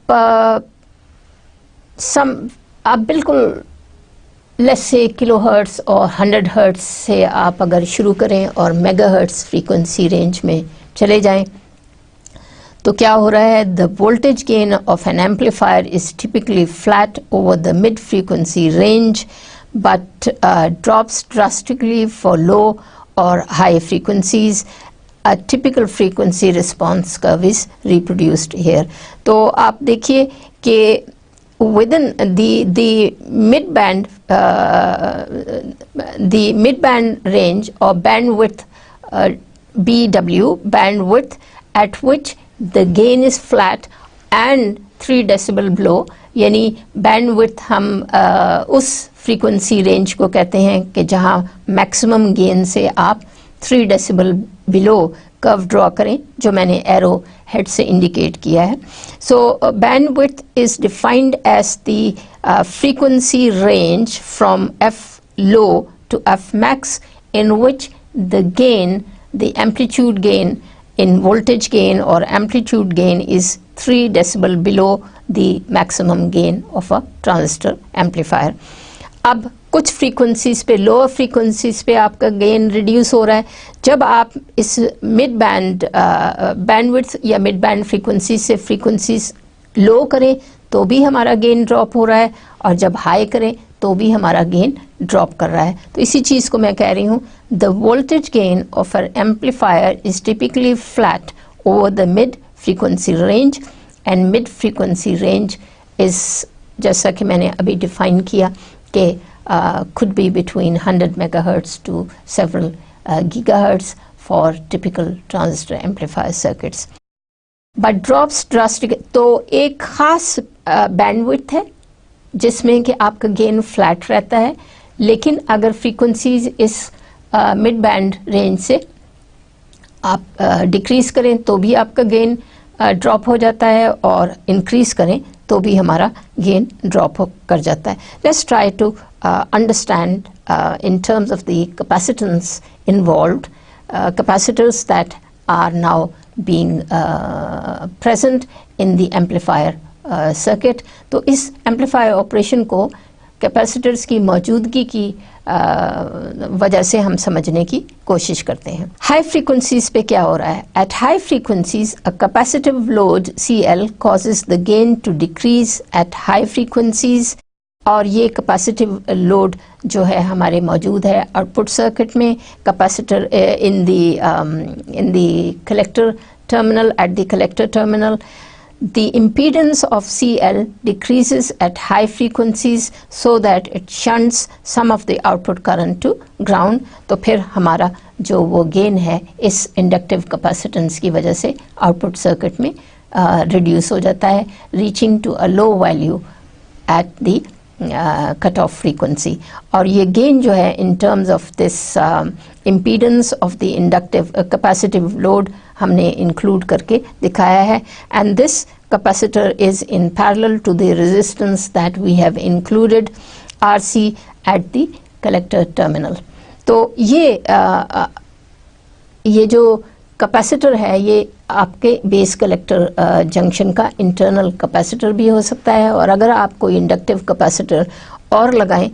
बिल्कुल लेट्स से किलोहर्ट्ज़ और 100 हर्ट्ज़ से आप अगर शुरू करें और मेगाहर्ट्ज़ फ्रीक्वेंसी रेंज में चले जाएं तो क्या हो रहा है. The voltage gain of an amplifier is typically flat over the mid frequency range but drops drastically for low और high frequencies. A typical frequency response curve is reproduced here. तो आप देखिए कि within the mid band range or bandwidth, BW bandwidth at which the gain is flat and 3 decibel below, यानी bandwidth हम उस frequency range को कहते हैं कि जहाँ maximum gain से आप 3 decibel below कर्व ड्रॉ करें, जो मैंने एरो हेड से इंडिकेट किया है. So bandwidth is defined as the frequency range from F low to F max in which the gain, the amplitude gain in voltage gain or amplitude gain is 3 decibel below the maximum gain of a transistor amplifier. अब कुछ frequencies पे, lower frequencies पे आपका gain reduce हो रहा है. जब आप इस मिड बैंड बैंडविड्थ या मिड बैंड फ्रीक्वेंसी से फ्रीक्वेंसीज लो करें तो भी हमारा गेन ड्रॉप हो रहा है, और जब हाई करें तो भी हमारा गेन ड्रॉप कर रहा है। तो इसी चीज़ को मैं कह रही हूँ, the voltage gain of an amplifier is typically flat over the mid frequency range, and mid frequency range is, जैसा कि मैंने अभी डिफाइन किया, कि could be between 100 megahertz to several gigahertz for typical transistor amplifier circuits. But drops drastic, तो एक खास bandwidth है जिसमें कि आपका गेन फ्लैट रहता है, लेकिन अगर फ्रीक्वेंसीज इस मिड बैंड रेंज से आप डिक्रीज करें तो भी आपका गेन ड्रॉप हो जाता है, और इंक्रीज करें तो भी हमारा गेन ड्रॉप कर जाता है। Let's try to understand in terms of the capacitance involved, capacitors that are now being present in the amplifier circuit. तो इस amplifier operation को कैपेसिटर्स की मौजूदगी की वजह से हम समझने की कोशिश करते हैं। हाई फ्रीक्वेंसीज पे क्या हो रहा है? At high frequencies a capacitive load CL causes the gain to decrease at high frequencies, और ये कैपेसिटिव लोड जो है हमारे मौजूद है आउटपुट सर्किट में। Capacitor in the collector terminal, eight the collector terminal, the impedance of CL decreases at high frequencies so that it shunts some of the output current to ground। तो फिर हमारा जो वो गेन है इस inductive capacitance की वजह से आउटपुट सर्किट में रिड्यूस हो जाता है, reaching to a low value at the cut off frequency. और ये गेन जो है in terms of this impedance of the inductive capacitive load हमने इंक्लूड करके दिखाया है, and this capacitor is in parallel to the resistance that we have included RC at the collector terminal. तो ये जो कैपेसिटर है ये आपके बेस कलेक्टर जंक्शन का इंटरनल कैपेसिटर भी हो सकता है, और अगर आप कोई इंडक्टिव कैपेसिटर और लगाएं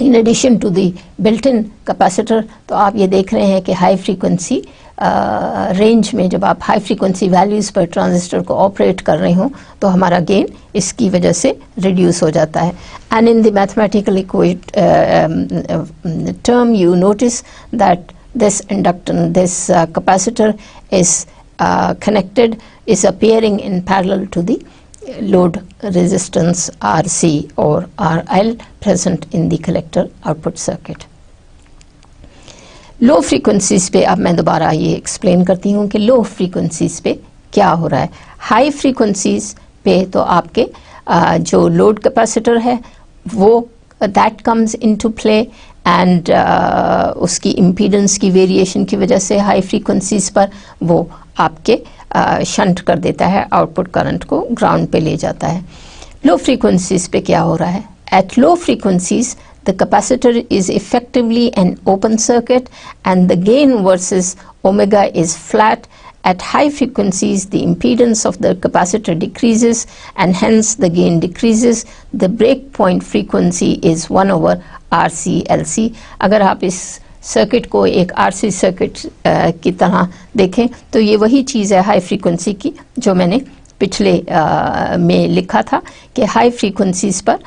in addition to the built in capacitor, तो आप ये देख रहे हैं कि हाई फ्रीक्वेंसी रेंज में जब आप हाई फ्रीक्वेंसी वैल्यूज़ पर ट्रांजिस्टर को ऑपरेट कर रहे हों तो हमारा गेन इसकी वजह से रिड्यूस हो जाता है। And in the mathematical term you notice that this inductance, this capacitor is connected, is appearing in parallel to the load resistance RC or RL present in the collector output circuit. Low frequencies पे अब मैं दोबारा ये explain करती हूँ कि लो frequencies पे क्या हो रहा है। हाई फ्रीक्वेंसीज पे तो आपके जो लोड कैपेसिटर है वो that comes into play, and उसकी इम्पीडेंस की वेरिएशन की वजह से हाई फ्रीक्वेंसीज पर वो आपके शंट कर देता है, आउटपुट करंट को ग्राउंड पे ले जाता है। लो फ्रीक्वेंसीज पे क्या हो रहा है? At low frequencies the capacitor is effectively an open circuit and the gain versus omega is flat. At high frequencies the impedance of the capacitor decreases and hence the gain decreases. The breakpoint frequency is 1 over RC LC. अगर आप इस circuit को एक RC circuit की तरह देखें तो ये वही चीज़ है हाई फ्रीक्वेंसी की जो मैंने पिछले में लिखा था कि हाई फ्रीक्वेंसीज पर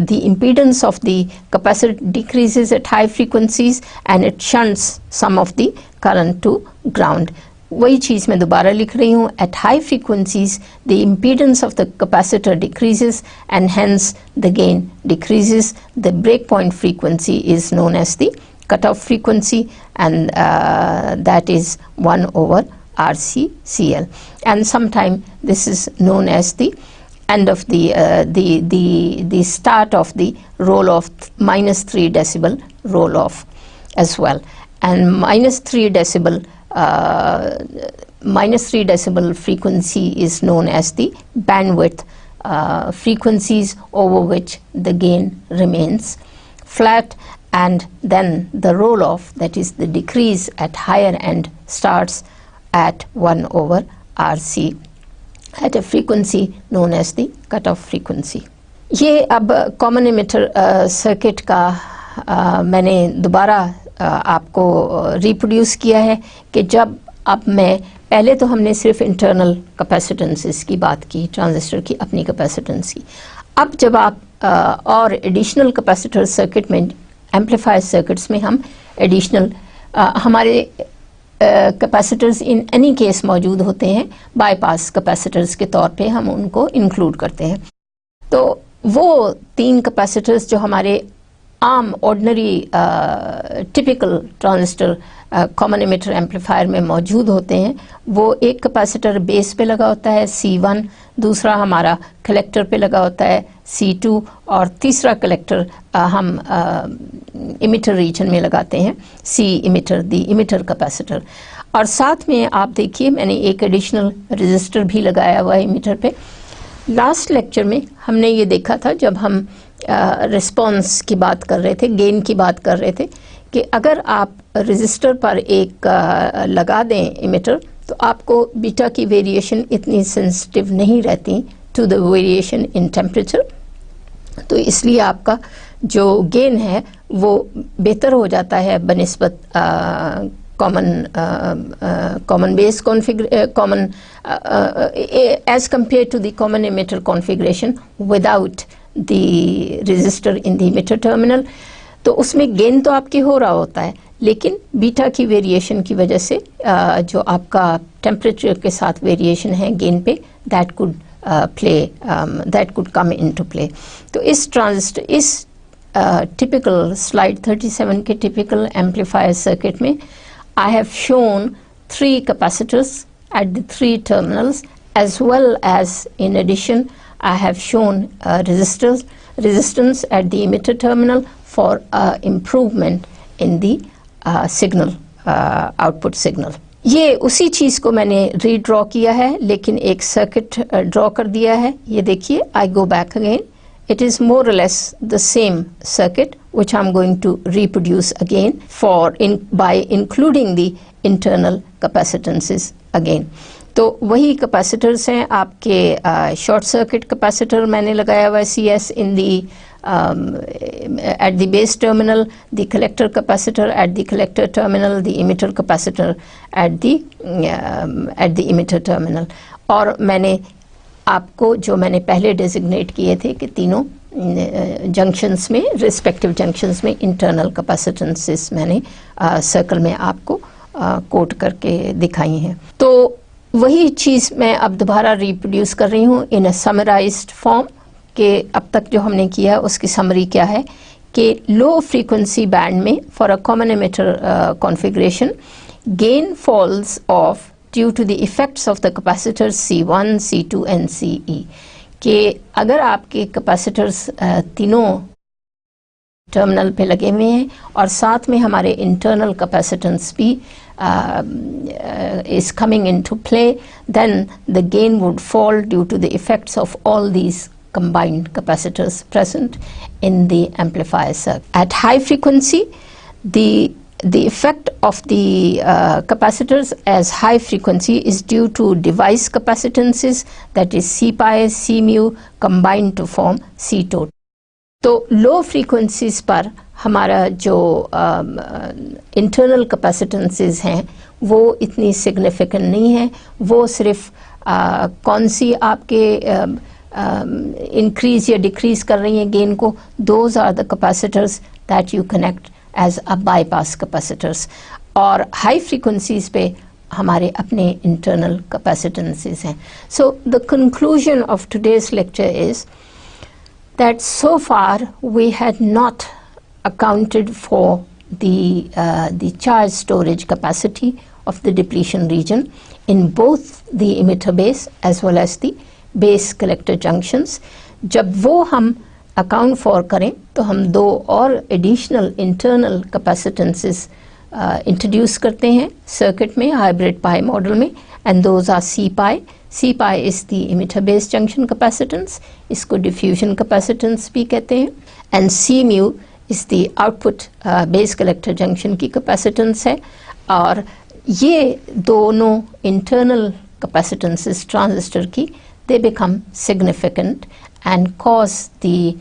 the impedance of the capacitor decreases at high frequencies and it shunts some of the current to ground. वही चीज़ मैं दोबारा लिख रही हूँ, at high frequencies the impedance of the capacitor decreases and hence the gain decreases. The breakpoint frequency is known as the cutoff frequency and that is 1 over RCCL, and sometime this is known as the end of the start of the roll off, -3 decibel roll off as well. And -3 decibel frequency is known as the bandwidth frequencies over which the gain remains flat, and then the roll off, that is the decrease at higher end, starts at 1 over RC at a frequency known as the cutoff frequency. ये अब common emitter circuit का मैंने दोबारा आपको reproduce किया है कि जब अब मैं पहले तो हमने सिर्फ इंटरनल कैपेसिटेंसेस की बात की, ट्रांजिस्टर की अपनी कैपेसिटेंस की। अब जब आप और एडिशनल कैपेसिटर सर्किट में, एम्पलीफायर सर्किट्स में हम एडिशनल हमारे कैपेसिटर्स इन एनी केस मौजूद होते हैं, बाईपास कैपेसिटर्स के तौर पे हम उनको इंक्लूड करते हैं। तो वो 3 कैपेसिटर्स जो हमारे आम ordinary typical transistor common emitter amplifier में मौजूद होते हैं, वो एक कैपेसिटर बेस पे लगा होता है C1, दूसरा हमारा कलेक्टर पे लगा होता है C2 और तीसरा कलेक्टर हम इमिटर रीजन में लगाते हैं C इमिटर, दी इमिटर कैपेसिटर। और साथ में आप देखिए मैंने एक एडिशनल रजिस्टर भी लगाया हुआ है इमिटर पे। लास्ट लेक्चर में हमने ये देखा था जब हम रिस्पॉन्स की बात कर रहे थे, गेन की बात कर रहे थे, कि अगर आप रजिस्टर पर एक लगा दें इमिटर तो आपको बीटा की वेरिएशन इतनी सेंसिटिव नहीं रहती to the variation in temperature, तो इसलिए आपका जो गेन है वो बेहतर हो जाता है बनिस्बत common base common as compared to the common emitter configuration without the resistor in the emitter terminal। तो उसमें गेन तो आपकी हो रहा होता है, लेकिन बीटा की वेरिएशन की वजह से जो आपका टेम्परेचर के साथ वेरिएशन है गेन पे, that could come into play. तो इस ट्रांजिस्टर, इस टिपिकल स्लाइड 37 के टिपिकल एम्पलीफायर सर्किट में I have shown 3 capacitors at the 3 terminals, as well as in addition I have shown resistance at the emitter terminal for improvement in the signal, output signal। ये उसी चीज़ को मैंने redraw किया है, लेकिन एक circuit draw कर दिया है। ये देखिए, I go back again, it is more or less the same circuit which I'm going to reproduce again by including the internal capacitances again। तो वही कैपेसिटर्स हैं आपके। शॉर्ट सर्किट कैपेसिटर मैंने लगाया हुआ है CS in the at the base terminal, the collector capacitor at the collector terminal, the emitter capacitor at the emitter terminal। और मैंने आपको जो मैंने पहले डेजिग्नेट किए थे कि तीनों जंक्शंस में, रिस्पेक्टिव जंक्शंस में इंटरनल कैपेसिटेंसेस मैंने सर्कल में आपको कोट करके दिखाई हैं। तो वही चीज़ मैं अब दोबारा रिप्रोड्यूस कर रही हूँ इन अ समराइज्ड फॉर्म, कि अब तक जो हमने किया है उसकी समरी क्या है कि लो फ्रीक्वेंसी बैंड में for a common emitter configuration gain falls off due to the effects of the capacitors C1, C2 and CE। कि अगर आपके कैपेसिटर्स तीनों टर्मिनल पे लगे हुए हैं और साथ में हमारे इंटरनल कैपेसिटेंस भी is coming into play, then the gain would fall due to the effects of all these combined capacitors present in the amplifier circuit। At high frequency, the effect of the capacitors as high frequency is due to device capacitances, that is C pi, C mu combined to form C total। तो लो frequencies पर हमारा जो internal कैपेसिटेंसेस हैं वो इतनी significant नहीं है, वो सिर्फ कौन सी आपके इंक्रीज या डिक्रीज कर रही हैं गेन को, those are the capacitors that you connect as a bypass capacitors। और high frequencies पे हमारे अपने internal capacitances हैं। So the conclusion of today's lecture is that so far we had not accounted for the charge storage capacity of the depletion region in both the emitter base as well as the base collector junctions। जब वो हम account for करें तो हम 2 और additional internal कैपेसिटेंसेस introduce करते हैं circuit में, हाइब्रिड पाई मॉडल में, and those are C pi। C pi is the emitter base junction capacitance, इसको डिफ्यूजन कैपेसिटेंस भी कहते हैं, and C mu is the output base collector junction की capacitance है। और ये दोनों इंटरनल कैपेसिटेंसेस ट्रांजिस्टर की, they become significant and cause the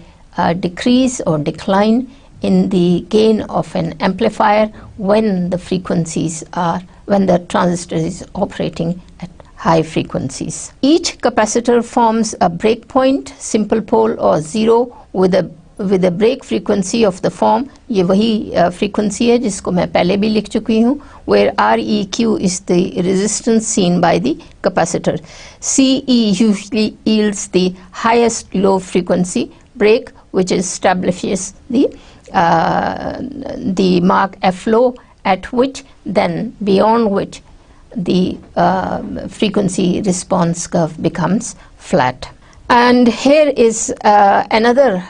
decrease or decline in the gain of an amplifier when the frequencies are, when the transistor is operating at high frequencies। Each capacitor forms a breakpoint, simple pole or zero with a break frequency of the form, ये वही frequency है जिसको मैं पहले भी लिख चुकी हूँ, where Req is the resistance seen by the capacitor. Ce usually yields the highest low frequency break, which establishes the mark F low, at which then beyond which the frequency response curve becomes flat. And here is another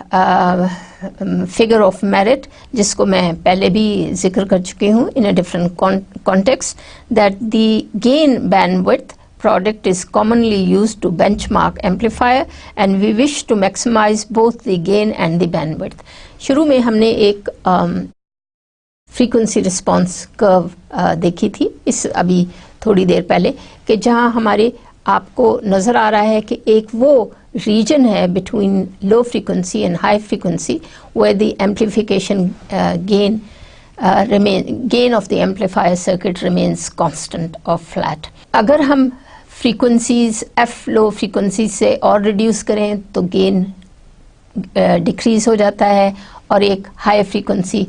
figure of merit जिसको मैं पहले भी जिक्र कर चुकी हूँ in a different context, that the gain bandwidth product is commonly used to benchmark amplifier and we wish to maximize both the gain and the bandwidth. शुरू में हमने एक frequency response curve देखी थी इस अभी थोड़ी देर पहले, कि जहाँ हमारे आपको नज़र आ रहा है कि एक वो region है between low frequency and high frequency where the amplification gain of the amplifier circuit remains constant or flat. अगर हम frequencies F low frequencies से और reduce करें तो gain decrease हो जाता है और एक high frequency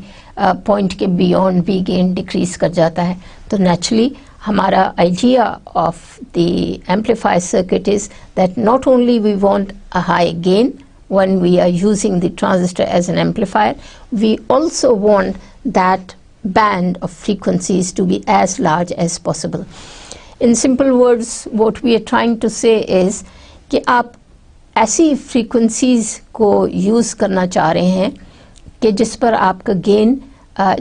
point के beyond भी gain decrease कर जाता है. तो naturally हमारा idea of the amplifier circuit is that not only we want a high gain when we are using the transistor as an amplifier, we also want that band of frequencies to be as large as possible. In simple words, what we are trying to say is कि आप ऐसी frequencies को use करना चाह रहे हैं कि जिस पर आपका gain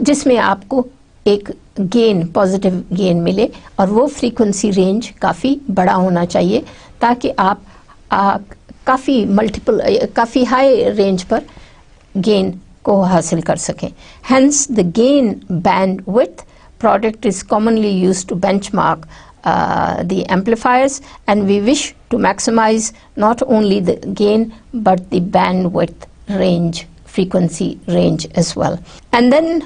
जिसमें आपको एक गेन पॉजिटिव गेन मिले और वो फ्रीक्वेंसी रेंज काफ़ी बड़ा होना चाहिए ताकि आप काफ़ी हाई रेंज पर गेन को हासिल कर सकें. Hence the gain bandwidth product is commonly used to benchmark the amplifiers, and we wish to maximize not only the gain but the bandwidth range, frequency range as well. And then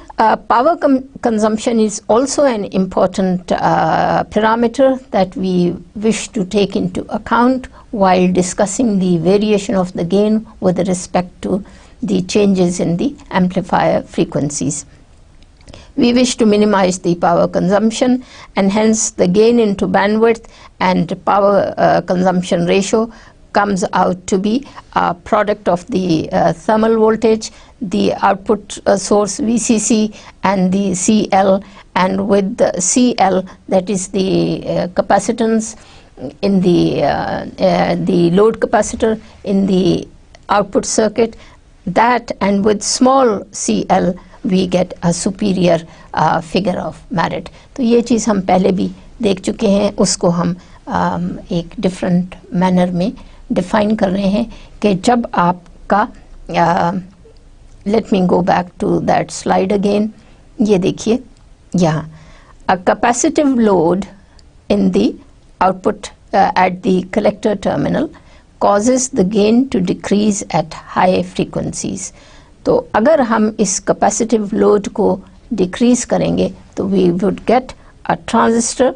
power consumption is also an important parameter that we wish to take into account while discussing the variation of the gain with respect to the changes in the amplifier frequencies. We wish to minimize the power consumption, and hence the gain into bandwidth and power consumption ratio comes out to be a product of the thermal voltage, the output source VCC and the CL, and with the CL, that is the capacitance in the load capacitor in the output circuit, that, and with small CL we get a superior figure of merit. तो ये चीज़ हम पहले भी देख चुके हैं, उसको हम एक different manner में define कर रहे हैं कि जब आपका let me go back to that slide again. ये देखिए यहाँ a capacitive load in the output at the collector terminal causes the gain to decrease at high frequencies. तो अगर हम इस capacitive load को decrease करेंगे तो we would get a transistor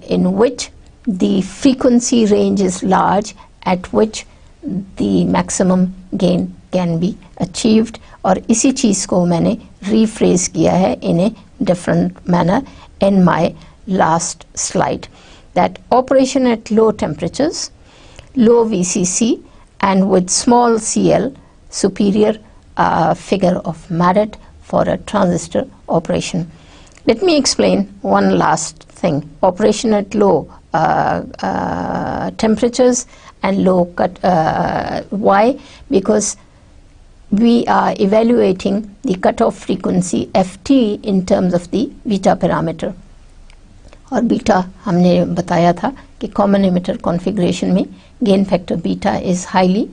in which the frequency range is large, at which the maximum gain can be achieved. और इसी चीज़ को मैंने rephrase किया है in a different manner in my last slide, that operation at low temperatures, low VCC and with small CL, superior figure of merit for a transistor operation. Let me explain one last thing. Operation at low temperatures and low cut. Why? Because we are evaluating the cutoff frequency ft in terms of the beta parameter. और beta हमने बताया था कि common emitter configuration में gain factor beta is highly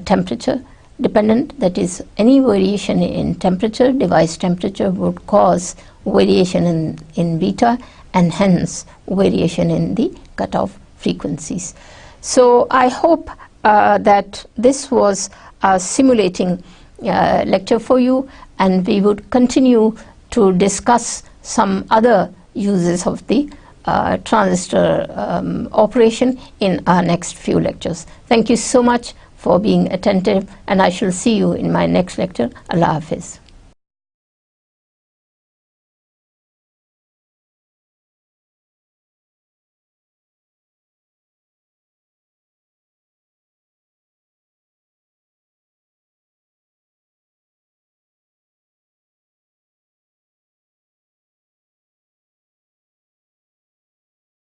temperature dependent. That is, any variation in temperature, device temperature, would cause variation in beta and hence variation in the cutoff frequencies. So I hope that this was a simulating lecture for you, and we would continue to discuss some other uses of the transistor operation in our next few lectures. Thank you so much for being attentive, and I shall see you in my next lecture. Allah Hafiz.